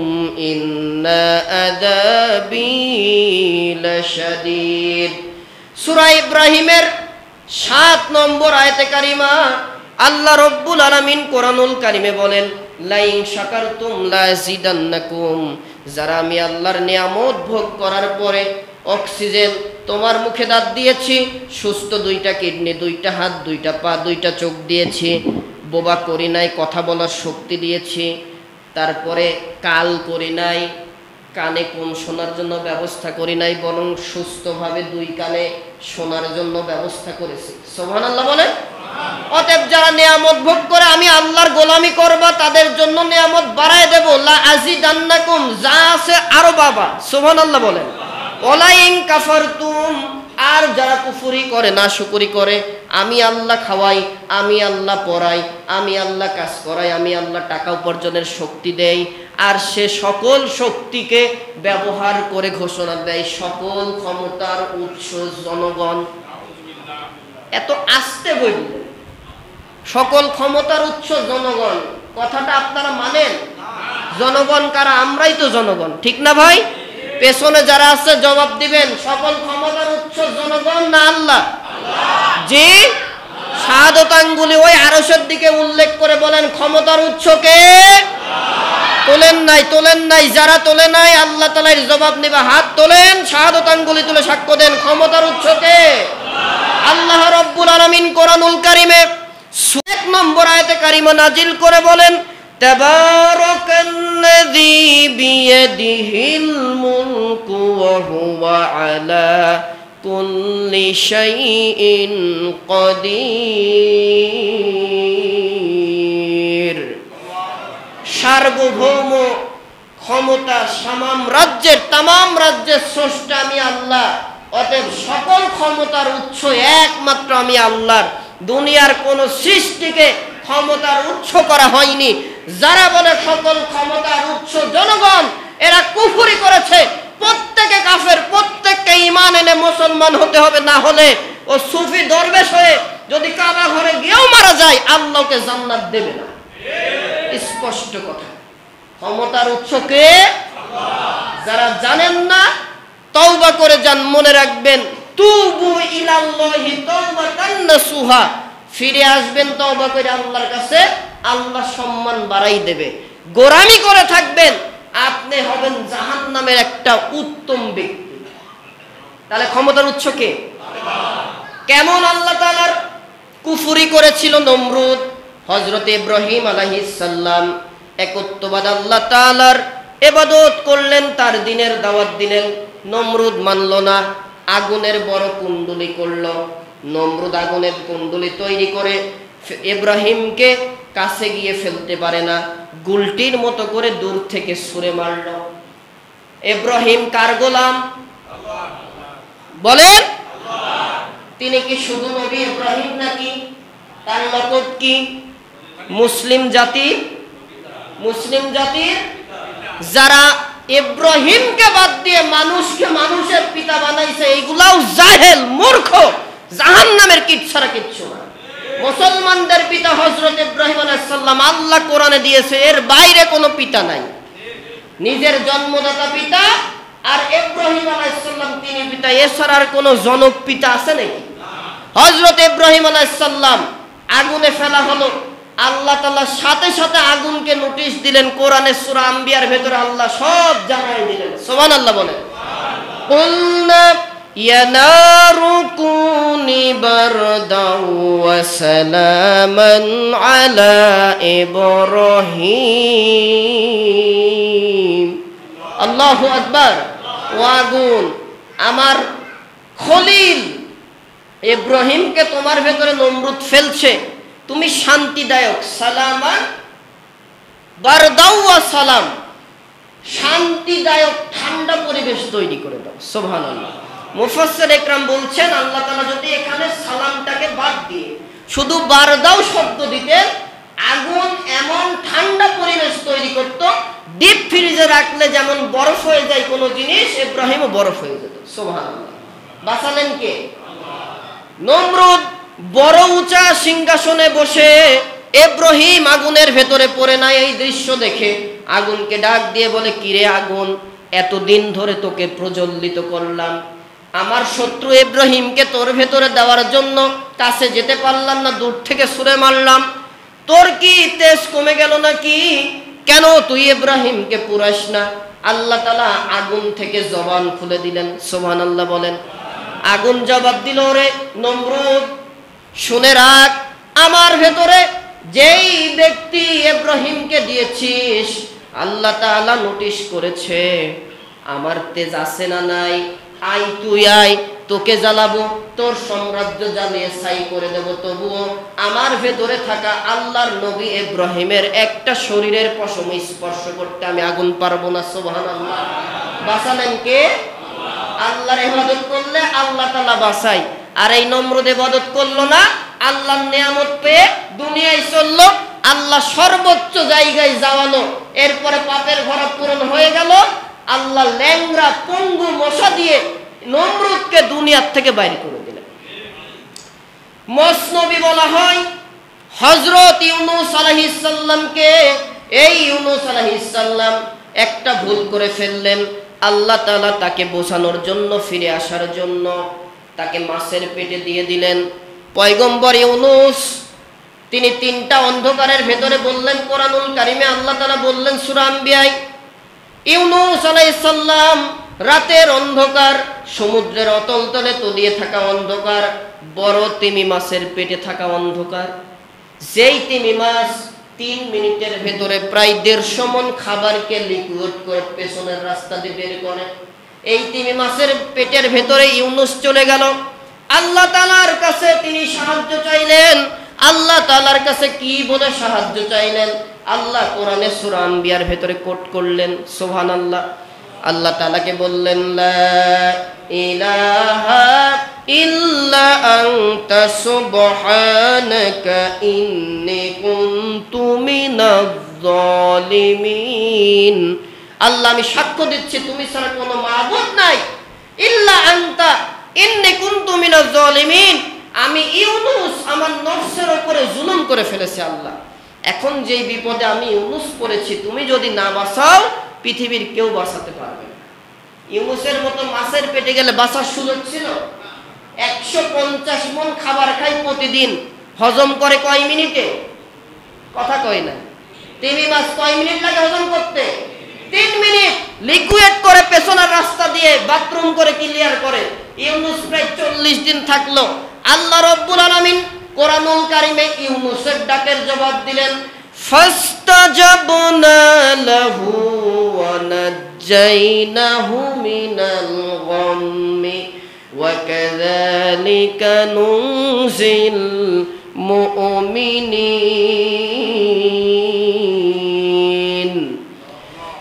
ইন্না আযাবী লাশাদীদ। সূরা ইব্রাহিমের 7 নম্বর আয়াতে কারিমা আল্লাহ রাব্বুল আলামিন কোরআনুল কারিমে বলেন, লাইন শাকারতুম লাযীদান্নাকুম, যারা আমি আল্লাহর নিয়ামত ভোগ করার পরে অক্সিজেন তোমার মুখে দাঁত দিয়েছি, সুস্থ 2টা কিডনি, 2টা হাত, 2টা পা, 2টা চোখ দিয়েছি, বোবা করি নাই, কথা বলার শক্তি দিয়েছি, তারপরে কাল করি নাই, কানে কম শোনার জন্য ব্যবস্থা করি নাই, বরং সুস্থভাবে 2 কানে শোনার জন্য ব্যবস্থা করেছি। সুবহানাল্লাহ বলেন। অতএব যারা নিয়ামত ভোগ করে আমি আল্লাহর গোলামি করবা, তাদের জন্য নিয়ামত বাড়ায় দেব। লা আজিদান্নাকুম, যা আছে আরো বাবা। সুবহানাল্লাহ বলেন। ওয়ালাইন কাফারতুম, আর যারা কুফরি করে, নাশুকরি করে, আমি আল্লাহ খাওয়াই, আমি আল্লাহ পড়াই, আমি আল্লাহ কাজ করাই, আমি আল্লাহ টাকা উপার্জনের শক্তি দেই, আর সে সকল শক্তিকে ব্যবহার করে ঘোষণা দেয় সকল ক্ষমতার উৎস জনগণ। এত আস্তে বলি, সকল ক্ষমতার উৎস জনগণ, কথাটা আপনারা মানেন? জনগণ কারা? আমরাই তো জনগণ, ঠিক না ভাই? পেছনে যারা আছে জবাব দিবেন, সকল ক্ষমতার উৎস জনগণ না আল্লাহ? জি, শাহাদাত আঙ্গুলি ওই আরশের দিকে উল্লেখ করে বলেন, ক্ষমতার উৎস কে? তোলেন নাই, তোলেন নাই। যারা তোলে নাই আল্লাহ তাআলার জবাব নেবে। হাত তোলেন, শাহাদাত আঙ্গুলি তুলে সাক্ষ্য দেন, ক্ষমতার উৎস কে? আল্লাহ রাব্বুল আলামিন কোরআনুল কারিমে 1 নম্বর আয়াতে কারিমা নাজিল করে বলেন, তাবারাকাল্লাযী বিয়াদিহিল মুলকু ওয়া হুয়া আলা কুল্লি শাইইন কাদির। সার্বভৌম ক্ষমতা তামাম রাজ্যের স্রষ্টা আমি আল্লাহ। অতএব সকল ক্ষমতার উৎস একমাত্র আমি আল্লাহর। দুনিয়ার কোন সৃষ্টিকে ক্ষমতার উৎস করা হয়নি। যারা বলে সকল ক্ষমতার উৎস জনগণ, এরা কুফরি করেছে। প্রত্যেকে কাফের, প্রত্যেককে ঈমান এনে মুসলমান হতে হবে, না হলে ও সুফি দরবেশ হয়ে যদি কাবা ঘরে গিয়েও মারা যায় আল্লাহকে জান্নাত দেবে না। স্পষ্ট কথা। ক্ষমতার উৎস কে? যারা জানেন না তওবা করে যান, মনে রাখবেন, তুবু ইলাল্লাহি তাওবাতান নাসুহা, ফিরে আসবেন তওবা করে আল্লাহর কাছে, আল্লাহ সম্মান বাড়াই দেবে। গোরামি করে থাকবেন, আপনি হবেন জাহান্নামের একটা উত্তম ব্যক্তি। তাহলে ক্ষমতার উৎস কে? কেমন আল্লাহ তাআলার কুফরি করেছিল নমরুদ? হযরত ইব্রাহিম আলাইহিস সালাম একত্ববাদ আল্লাহ তাআলার ইবাদত করলেন, তার দ্বীনের দাওয়াত দিলেন। নমরুদ মানল না, আগুনের বড় কুণ্ডলী করল। নমরুদ আগুনের কুণ্ডলী তৈরি করে ইব্রাহিমকে কাছে গিয়ে ফেলতে পারে না, গুলটির মতো করে দূর থেকে ছুঁড়ে মারল। ইব্রাহিম কার গোলাম? বলেন তিনি কি শুধু নবী ইব্রাহিম নাকি? তার লকব কি? মুসলিম জাতির যারা ইব্রাহিমকে বাদ দিয়ে মানুষকে মানুষের পিতা বানাইছে এইগুলাও জাহেল, মূর্খ, জাহান্নামের কীট ছাড়া কিচ্ছু না। মুসলমানদের পিতা হযরত ইব্রাহিম আলাইহিস সালাম আল্লাহ কোরআনে দিয়েছে, এর বাইরে কোনো পিতা নাই। নিজের জন্মদাতা পিতা আর ইব্রাহিম আলাইহিস সালাম তিনি পিতা, এছাড়া আর কোনো জনক পিতা আছে নাকি? হযরত ইব্রাহিম আলাইহিস সালাম আগুনে ফেলা হলো, আল্লাহ তাআলা সাথে সাথে আগুনকে নোটিশ দিলেন। কোরআনে সূরা আম্বিয়ার ভেতরে আল্লাহ সব জানাই দিলেন। সুবহানাল্লাহ বলেন। কুলনা ইয়া নারু কুনি বারদাও ওয়া সালামান আলা ইব্রাহিম। আল্লাহু আকবার। ও আগুন, আমার খলিল ইব্রাহিমকে তোমার ভেতরে নমরুদ ফেলছে, তুমি শান্তিদায়ক, সালামান বারদাও ওয়া সালাম, শান্তিদায়ক ঠান্ডা পরিবেশ তৈরি করে দাও। সুবহানাল্লাহ। মুফাসসির ইকরাম বলছেন আল্লাহ তাআলা যদি এখানে সালামটাকে বাদ দিয়ে শুধু বারদাও শব্দ দিতেন, আগুন এমন ঠান্ডা পরিবেশ তৈরি করত, ডিপ ফ্রিজে রাখলে যেমন বরফ হয়ে যায় কোনো জিনিস, ইব্রাহিমও বরফ হয়ে যেত। সুবহানাল্লাহ। বাঁচালেন কে? নমরুদ বড় উঁচা সিংহাসনে বসে, ইব্রাহিম আগুনের ভেতরে পড়ে না। এই দৃশ্য দেখে আগুনকে ডাক দিয়ে বলে, কিরে আগুন, এতদিন ধরে তোকে প্রজ্বলিত করলাম, আমার শত্রু ইব্রাহিমকে তোর ভেতরে দেওয়ার জন্য কাছে যেতে পারলাম না, দূর থেকে ছুঁড়ে মারলাম, তোর কি তেজ কমে গেল নাকি? কেন তুই ইব্রাহিমকে পুরাস না? আল্লাহ তাআলা আগুন থেকে জবান খুলে দিলেন। সুবহানাল্লাহ বলেন। আগুন জবাব দিল, রে নমরুদ, শুনে রাখ, আমার ভেতরে যেই ব্যক্তি ইব্রাহিমকে দিয়েছিস, আল্লাহ তাআলা নোটিশ করেছে, আমার তেজ আছে না নাই, আই তুই আয়, তোকে জ্বালাবো, তোর সাম্রাজ্য জ্বালিয়ে ছাই করে দেব, তবুও আমার ভেতরে থাকা আল্লাহর নবী ইব্রাহিমের একটা শরীরের পশম স্পর্শ করতে আমি আগুন পারবো না। সুবহানাল্লাহ। বাঁচালেন কে? আল্লাহর ইবাদত করলে আল্লাহ তাআলা বাঁচায়। আর এই নমরুদ ইবাদত করলো না, আল্লাহর নিয়ামত পেয়ে দুনিয়ায় চললো, আল্লাহ সর্বোচ্চ জায়গায় যাওয়ালো, এরপরে পাপের ভরা পূরণ হয়ে গেল, আল্লাহ ল্যাংড়া পঙ্গু মশা দিয়ে নমরুদকে দুনিয়ার থেকে বাইরে করে দিলেন। মসনবী বলা হয় হযরত ইউনূস আলাইহিস সালামকে। এই ইউনূস আলাইহিস সালাম একটা ভুল করে ফেললেন, আল্লাহ তাআলা তাকে বোঝানোর জন্য, ফিরে আসার জন্য তাকে মাছের পেটে দিয়ে দিলেন। পয়গম্বর ইউনূস তিনি তিনটা অন্ধকারের ভেতরে বললেন, কোরআনুল কারিমে আল্লাহ তাআলা বললেন সূরা আম্বিয়ায়, ইউনূস আলাইহিস সালাম রাতের অন্ধকার, সমুদ্রের অতল তলে তলিয়ে থাকা অন্ধকার, বড় তিমি মাছের পেটে থাকা অন্ধকার, যেই তিমি মাছ 3 মিনিটের ভেতরে প্রায় 150 মণ খাবারকে লিকুইড করে পেছনের রাস্তা দিয়ে বের করে। এই তিমি মাছের পেটের ভেতরে ইউনূস চলে গেল, আল্লাহ তাআলার কাছে তিনি সাহায্য চাইলেন। আল্লাহ তাআলার কাছে কি বলে সাহায্য চাইলেন? আল্লাহ কোরআনে সূরা আম্বিয়ার ভেতরে কোট করলেন। সুবহানাল্লাহ। আল্লাহ তাআলাকে বললেন, লা ইলাহা ইল্লা আনতা সুবহানাকা ইন্নী কুনতু মিনাজ জালিমিন। আল্লাহ আমি সাক্ষ্য দিচ্ছি তুমি ছাড়া কোনো মাবুদ নাই, ইল্লা আনতা ইন্নী কুনতু মিনাজ জালিমিন, আমি ইউনূস আমার নফসের উপরে জুলুম করে ফেলেছি। আল্লাহ এখন যেই বিপদে আমি ইউনূস পড়েছি, তুমি যদি না বাঁচাও পৃথিবীর কেউ বাঁচাতে পারবে না। ইউনূসের মতো মাছের পেটে গেলে বাঁচার সুযোগ ছিল? 150 মণ খাবার খাই প্রতিদিন, হজম করে কয় মিনিটে? কথা কয় না। তিমি মাছ কয় মিনিট লাগে হজম করতে? 3 মিনিট। লিকুইড করে পেছনের রাস্তা দিয়ে বাথরুম করে ক্লিয়ার করে। ইউনূস প্রায় 40 দিন থাকলো। আল্লাহ রাব্বুল আলামিন কোরআনুল কারিমে ইউনূসের ডাকের জবাব দিলেন, ফাস্তাজাবনা লাহু ওয়া নাজ্জাইনাহু মিনাল গাম্মি ওয়া কাযালিকা নুনজিল মুমিনিন।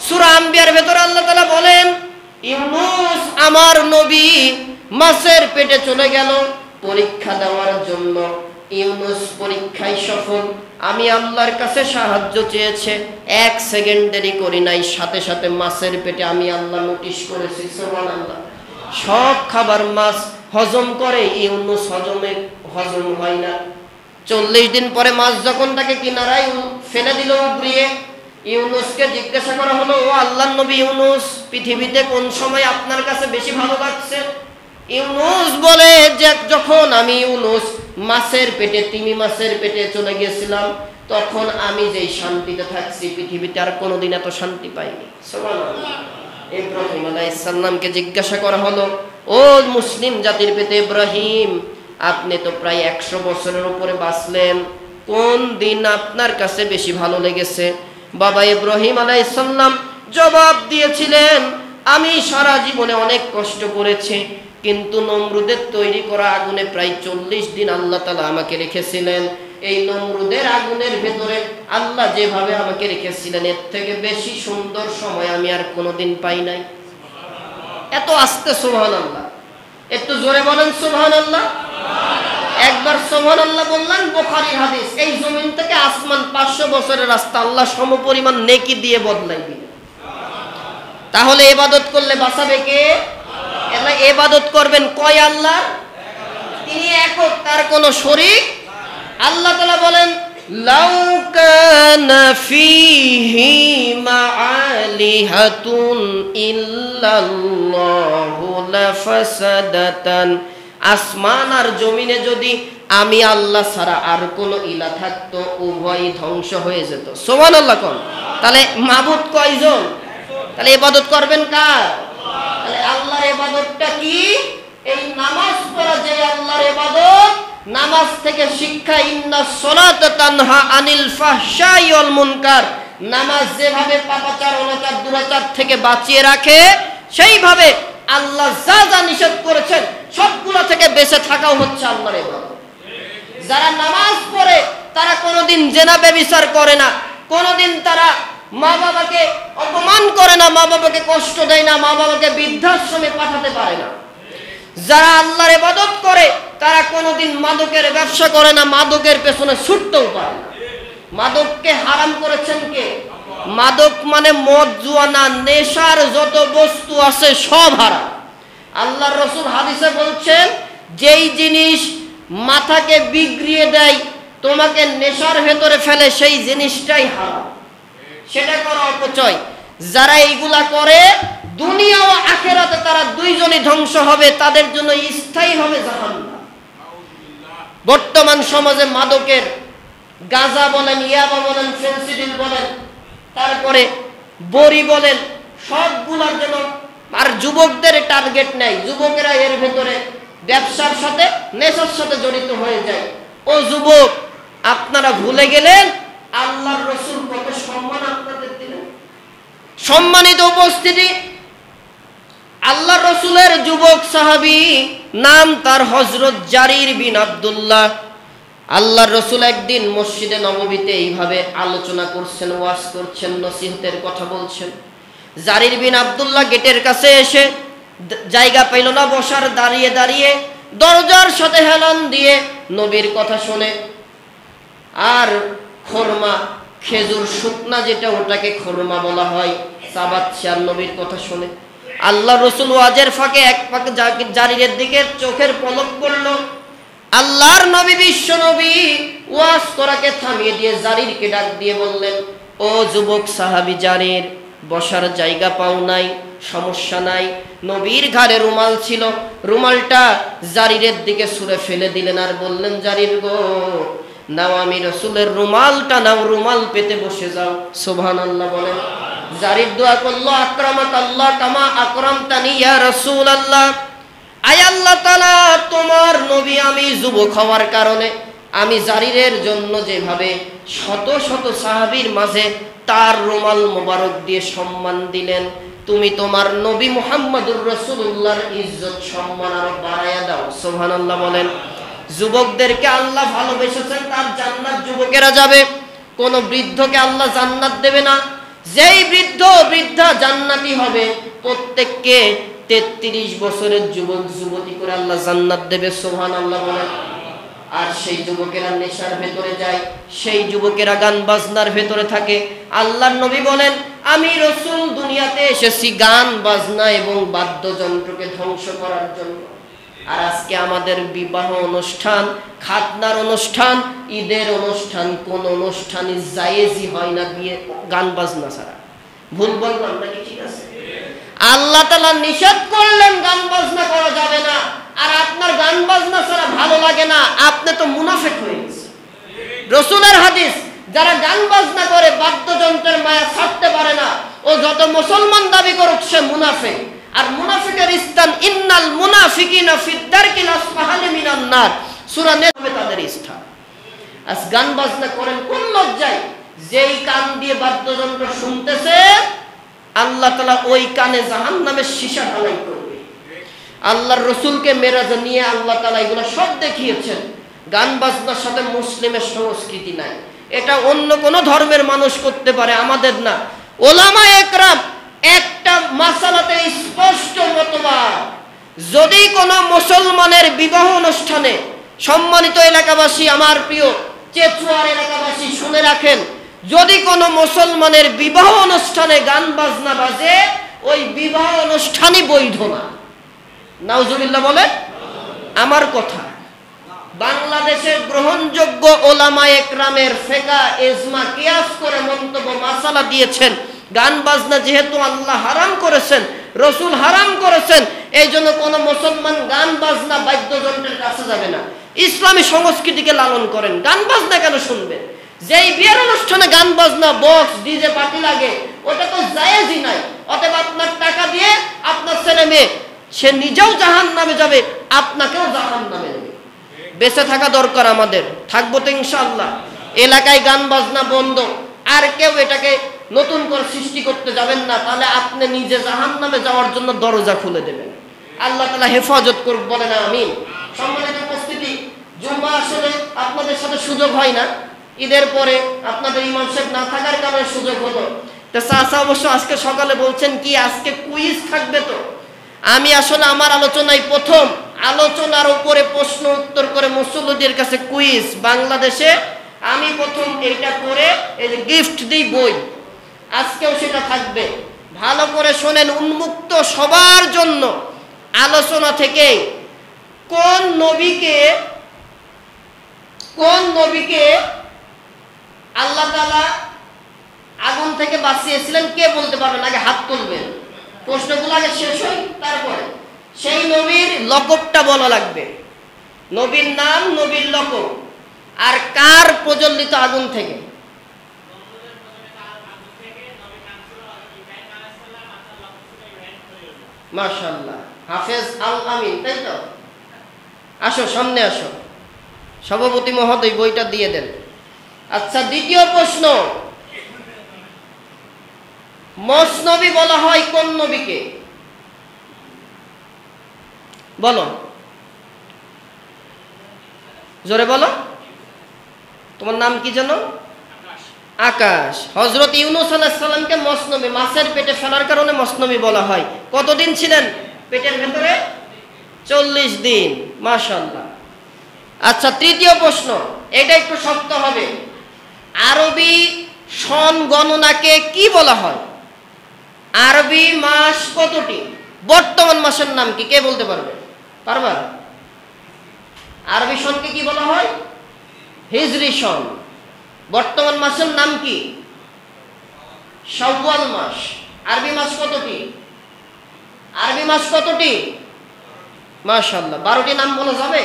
সূরা আম্বিয়ার ভেতরে আল্লাহ তাআলা বলেন, ইউনূস আমার নবী, মাছের পেটে চলে গেল পরীক্ষা দেওয়ার জন্য। ইউনুস পরীক্ষায় সফল। আমি আল্লাহর কাছে সাহায্য চেয়েছে, 1 সেকেন্ড দেরি করি নাই, সাথে সাথে মাছের পেটে আমি আল্লাহ নোটিশ করেছি। সুবহানাল্লাহ। সব খাবার মাছ হজম করে, ইউনুস হজম হয় না। 40 দিন পরে মাছ যখন তাকে কিনারায় ফেলে দিল উগরিয়ে, ইউনুসকে জিজ্ঞাসা করা হলো, ও আল্লাহর নবী ইউনুস, পৃথিবীতে কোন সময় আপনার কাছে বেশি ভালো লাগছে? ইউনুস বলে যে যখন আমি ইউনুস তিমি মাছের পেটে চলে গেছিলাম, তখন আমি যেই শান্তিতে থাকছি পৃথিবীতে আর কোনোদিন এত শান্তি পাইনি। সুবহানাল্লাহ। ইব্রাহিম আলাইহিস সালামকে জিজ্ঞাসা করা হলো, ও মুসলিম জাতির পিতা ইব্রাহিম, আপনি তো প্রায় 100 বছরের উপরে বাঁচলেন, কোন দিন আপনার কাছে বেশি ভালো লেগেছে? বাবা ইব্রাহিম আলাইহিস সালাম জবাব দিয়েছিলেন, আমি সারা জীবনে অনেক কষ্ট করেছি, কিন্তু নমরুদের তৈরি করা আগুনে প্রায় 40 দিন আল্লাহ তাআলা আমাকে রেখেছিলেন। এই নমরুদের আগুনের ভেতরে আল্লাহ যেভাবে আমাকে রেখেছিলেন, এর থেকে বেশি সুন্দর সময় আমি আর কোনোদিন পাই নাই। এত আস্তে সুবহানাল্লাহ, একটু জোরে বলেন সুবহানাল্লাহ। একবার সুবহানাল্লাহ বললেন, বুখারীর হাদিস। এই জমিন থেকে আসমান 500 বছরের রাস্তা আল্লাহ সমপরিমাণ নেকি দিয়ে বদলাই দিলেন। তাহলে ইবাদত করলে বাঁচাবে কে? আল্লাহ। ইবাদত করবেন কয় আল্লাহ? তিনি একক, তার কোনো শরীক। আল্লাহ তাআলা বলেন, লাউ কানা ফীহি মাআলিহাতুন ইল্লাল্লাহু লাফাসাদাতান। আসমান আর জমিনে যদি আমি আল্লাহ ছাড়া আর কোনো ইলা থাকতো, উভয় ধ্বংস হয়ে যেত। সুবহানাল্লাহ কোন। তাহলে মাবুদ কয়জন? তাহলে ইবাদত করবেন কার? তাহলে আল্লাহর ইবাদতটা কি? এই নামাজ পড়া যে আল্লাহর ইবাদত। নামাজ থেকে শিক্ষা, ইন্নাস সালাতা তানহা আনিল ফাহশাই ওয়াল মুনকার। নামাজ যেভাবে পাপাচার, অনাচার, দুরাচার থেকে বাঁচিয়ে রাখে, সেইভাবে আল্লাহ যা যা নিষেধ করেছেন সবগুলো থেকে বেঁচে থাকাও হচ্ছে আল্লাহর ইবাদত। যারা নামাজ পড়ে তারা কোনোদিন জিনা ব্যভিচার করে না, কোনোদিন তারা মা বাবাকে অপমান করে না, মা বাবাকে কষ্ট দেয় না, মা বাবাকে বৃদ্ধাশ্রমে পাঠাতে পারে না। যারা আল্লাহর ইবাদত করে তারা কোনোদিন মাদকের ব্যবসা করে না, মাদকের পেছনে ছুটতেও পারে না। মাদককে হারাম করেছেন কে? মাদক মানে মদ, জুয়া, নেশার যত বস্তু আছে সব হারাম। আল্লাহর রাসূল হাদিসে বলছেন, যেই জিনিস মাথাকে বিগড়িয়ে দেয়, তোমাকে নেশার ভেতরে ফেলে, সেই জিনিসটাই হারাম। সেটা করা অপচয়। যারা এইগুলা করে দুনিয়া ও আখিরাতে তারা দুইজনই ধ্বংস হবে, তাদের জন্য স্থায়ী হবে জাহান্নাম। বর্তমান সমাজে মাদকের গাঁজা বলেন, ইয়াবা বলেন, ফেন্সিডিল বলেন, তারপরে বড়ি বলেন, সবগুলোর জন্য আর যুবকদের টার্গেট নেই। যুবকেরা এর ভেতরে ব্যবসার সাথে, নেশার সাথে জড়িত হয়ে যায়। ও যুবক, আপনারা ভুলে গেলেন আল্লাহর রাসূল কত সম্মান আপনাদের দিলেন। সম্মানিত উপস্থিতি, আল্লাহর রাসূলের যুবক সাহাবী, নাম তার হযরত জারির বিন আব্দুল্লাহ। আল্লাহর রাসূল একদিন মসজিদে নববীতে এইভাবে আলোচনা করছেন, ওয়াজ করছেন, নসিহতের কথা বলছেন। জারির বিন আব্দুল্লাহ গেটের কাছে এসে জায়গা পাইল না বসার, দাঁড়িয়ে দাঁড়িয়ে দরজার সাথে হেলান দিয়ে নবীর কথা শুনে। আর খরমা, খেজুর শুকনা যেটা, ওটাকে খরমা বলা হয়, চাবাচ্ছে আর নবীর কথা শুনে। আল্লাহ রাসূল ওয়াজের ফাঁকে এক ফাঁকে জারিরের দিকে চোখের পলক পড়ল। আল্লাহর নবী, বিশ্ব নবী ওয়াজ করাকে থামিয়ে দিয়ে জারিরকে ডাক দিয়ে বললেন, ও যুবক সাহাবী জারির, বসার জায়গা পাও নাই, সমস্যা নাই। নবীর ঘাড়ে রুমাল ছিল, রুমালটা জারিরের দিকে ছুঁড়ে ফেলে দিলেন আর বললেন, জারির গো, নাও আমি রাসূলের রুমালটা নাও, রুমাল পেতে বসে যাও। সুবহানাল্লাহ বলেন। জারির দোয়া করলো, আকরামাকাল্লাহ কামা আকরামতানি ইয়া রাসূলুল্লাহ। আয় আল্লাহ তাআলা, তোমার নবী আমি যুবক হওয়ার কারণে আমি জারিরের জন্য যেভাবে শত শত সাহাবীর মাঝে তার রুমাল মোবারক দিয়ে সম্মান দিলেন, তুমি তোমার নবী মুহাম্মদুর রাসূলুল্লাহর ইজ্জত সম্মান আরো বাড়ায়া দাও। সুবহানাল্লাহ বলেন। যুবকদেরকে আল্লাহ ভালোবেসেছেন, তার জান্নাত যুবকেরা যাবে। কোন বৃদ্ধকে আল্লাহ জান্নাত দেবে না। যেই বৃদ্ধ বৃদ্ধা জান্নাতি হবে, প্রত্যেককে 33 বছরের যুবক যুবতী করে আল্লাহ জান্নাত দেবে, সুবহানাল্লাহ বলেন। আর সেই যুবকেরা নেশার ভেতরে যায়, সেই যুবকেরা গান বাজনার ভেতরে থাকে। আল্লাহর নবী বলেন, আমি রাসূল দুনিয়াতে এসেছি গান বাজনা এবং বাদ্যযন্ত্রকে ধ্বংস করার জন্য। আর আজকে আমাদের বিবাহ অনুষ্ঠান, খাতনার অনুষ্ঠান, ঈদের অনুষ্ঠান, কোন অনুষ্ঠানই জায়েজই হয় না বিয়ে গান বাজনা ছাড়া। ভুল বললাম নাকি? ঠিক আছে। আল্লাহ তাআলা নিষেধ করলেন গান বাজনা করা যাবে না, আর আপনার গান বাজনা ছাড়া ভালো লাগে না, আপনি তো মুনাফিক হয়ে গেছেন। রাসূলের হাদিস, যারা গান বাজনা করে বাদ্যযন্ত্রের মায়া ছাড়তে পারে না, ও যত মুসলমান দাবি করুক সে মুনাফিক। আর মুনাফিকের স্থান ইন্নাল মুনাফিকিনা ফিদ দারকিল আসফালি মিনান নার, সূরা নেবে তাদের স্থান। আজ গান বাজনা করেন কোন লজ্জায়? যেই কান দিয়ে বাদ্যযন্ত্র শুনতেছে আল্লাহ তাআলা ওই কানে জাহান্নামের সীসা ঢালাই করবে। আল্লাহর রাসূলকে মেরাজে নিয়ে আল্লাহ তাআলা এগুলো সব দেখিয়েছেন। গান বাজনার সাথে মুসলিমের সংস্কৃতি নাই, এটা অন্য কোন ধর্মের মানুষ করতে পারে, আমাদের না। ওলামা একরাম একটা মাসালাতে স্পষ্ট মতবাদ, যদি কোনো মুসলমানের বিবাহ অনুষ্ঠানে, সম্মানিত এলাকাবাসী, আমার প্রিয় চেচুয়ার এলাকাবাসী শুনে রাখেন, যদি কোনো মুসলমানের বিবাহ অনুষ্ঠানে গান বাজনা বাজে, ওই বিবাহ অনুষ্ঠানই বৈধ না। নাউজুবিল্লাহ বলে। আমার কথা, বাংলাদেশের গ্রহণযোগ্য ওলামা একরামের ফিকহ ইজমা কিয়াস করে মন্তব্য মাসালা দিয়েছেন, গান বাজনা যেহেতু আল্লাহ হারাম করেছেন, রাসূল হারাম করেছেন, এই জন্য কোনো মুসলমান গান বাজনা বাদ্যযন্ত্রের কাছে যাবে না। ইসলামী সংস্কৃতিকে লালন করেন, গান বাজনা কেন শুনবেন? যেই বিয়ের অনুষ্ঠানে গান বাজনা বক্স ডিজে পার্টি লাগে, ওটা তো জায়েজই নাই। অতএব আপনার টাকা দিয়ে আপনার ছেলে মেয়ে, সে নিজেও জাহান্নামে যাবে, আপনাকেও জাহান্নামে নেবে। বেঁচে থাকা দরকার আমাদের, থাকবো তো ইনশাআল্লাহ। এলাকায় গান বাজনা বন্ধ, আর কেউ এটাকে নতুন করে সৃষ্টি করতে যাবেন না, তাহলে আপনি নিজে জাহান্নামে যাওয়ার জন্য দরজা খুলে দেবেন। আল্লাহ তাআলা হেফাজত করুক, বলেন আমিন। সম্মানিত উপস্থিতি, জুমা আসলে আপনাদের সাথে সুযোগ হয় না, ঈদের পরে আপনাদের ইমাম সাহেব না থাকার কারণে সুযোগ হলো। তো চাচা অবশ্য আজকে সকালে বলছেন কি আজকে কুইজ থাকবে। তো আমি আসলে আমার আলোচনায় প্রথম আলোচনার উপরে প্রশ্ন উত্তর করে মুসল্লিদের কাছে কুইজ, বাংলাদেশে আমি প্রথম এইটা করে এই যে গিফট দিই বই, আজকেও সেটা থাকবে। ভালো করে শোনেন, উন্মুক্ত সবার জন্য আলোচনা থেকে কোন নবীকে আল্লাহ তাআলা আগুন থেকে বাঁচিয়েছিলেন কে বলতে পারবেন? আগে হাত তুলবেন, প্রশ্নগুলো আগে শেষ হয়, তারপরে সেই নবীর লকবটা বলা লাগবে, নবীর নাম, নবীর লকব, আর কার প্রজ্বলিত আগুন থেকে। মাশাআল্লাহ, হাফেজ আল আমিন, তাই তো? আসো সামনে আসো, সভাপতি মহোদয় বইটা দিয়ে দেন। আচ্ছা, দ্বিতীয় প্রশ্ন, মসনবী বলা হয় কোন নবীকে? বলো, জোরে বলো। তোমার নাম কি জানো? আকাশ। হযরত ইউনূস আলাইহিস সালামকে মসনবী, মাছের পেটে ফেলার কারণে মসনবী বলা হয়। কতদিন ছিলেন পেটের ভেতরে? 40 দিন। মাশাআল্লাহ। আচ্ছা, তৃতীয় প্রশ্ন, এটা একটু শক্ত হবে। আরবি সন গণনাকে কি বলা হয়? আরবি মাস কতটি? বর্তমান মাসের নাম কি? কে বলতে পারবে? পারবা? আরবি সনকে কি বলা হয়? হিজরি সন। বর্তমান মাসের নাম কি? শাওয়াল মাস। আরবি মাস কতটি? আরবি মাস কতটি? মাশাআল্লাহ, 12টি নাম বলা যাবে?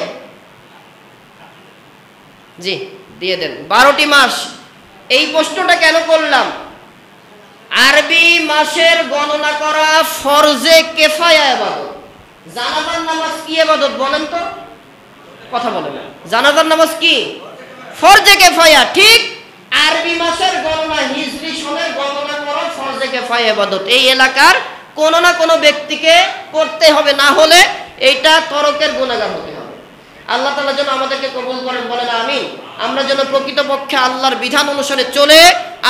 জি, দিয়ে দেন 12টি মাস। এই প্রশ্নটা কেন করলাম? আরবি মাসের গণনা করা ফরজে কেফায়া ইবাদত। জানাজার নামাজ কি ইবাদত বলেন তো? কথা বলেন না। জানাজার নামাজ কি? ফরজে কেফায়া। ঠিক, আরবি মাসের গণনা, হিজরি সনের গণনা করা ফরজে কেফায়া ইবাদত। এই এলাকার কোন না কোনো ব্যক্তিকে করতে হবে, না হলে এইটা তরকের গুনাহগার হতে হবে। আল্লাহ তাআলা যেন আমাদেরকে কবুল করেন, বলেন আমিন। আমরা যেন প্রকৃতপক্ষে আল্লাহর বিধান অনুসারে চলে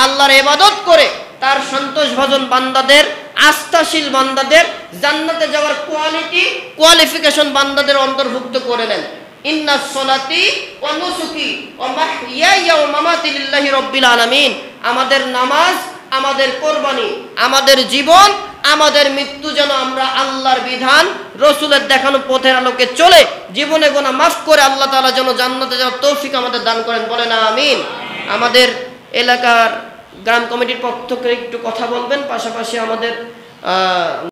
আল্লাহর ইবাদত করে তার সন্তোষভাজন বান্দাদের আস্থাশীল বান্দাদের, জান্নাতে যাওয়ার কোয়ালিফিকেশন বান্দাদের অন্তর্ভুক্ত করে নেন। ইন্নাস সলাতি ওয়া নুসুকি ওয়া মাহইয়ায়া ওয়া মামাতি লিল্লাহি রাব্বিল আলামিন। আমাদের নামাজ, আমাদের কোরবানি, আমাদের জীবন, আমাদের মৃত্যু যেন আমরা আল্লাহর বিধান, রসুলের দেখানো পথের আলোকে চলে জীবনে গুনাহ মাফ করে আল্লাহ তাআলা যেন জান্নাতে যাওয়ার তৌফিক আমাদের দান করেন, বলেন আমিন। আমাদের এলাকার গ্রাম কমিটির পক্ষ থেকে একটু কথা বলবেন, পাশাপাশি আমাদের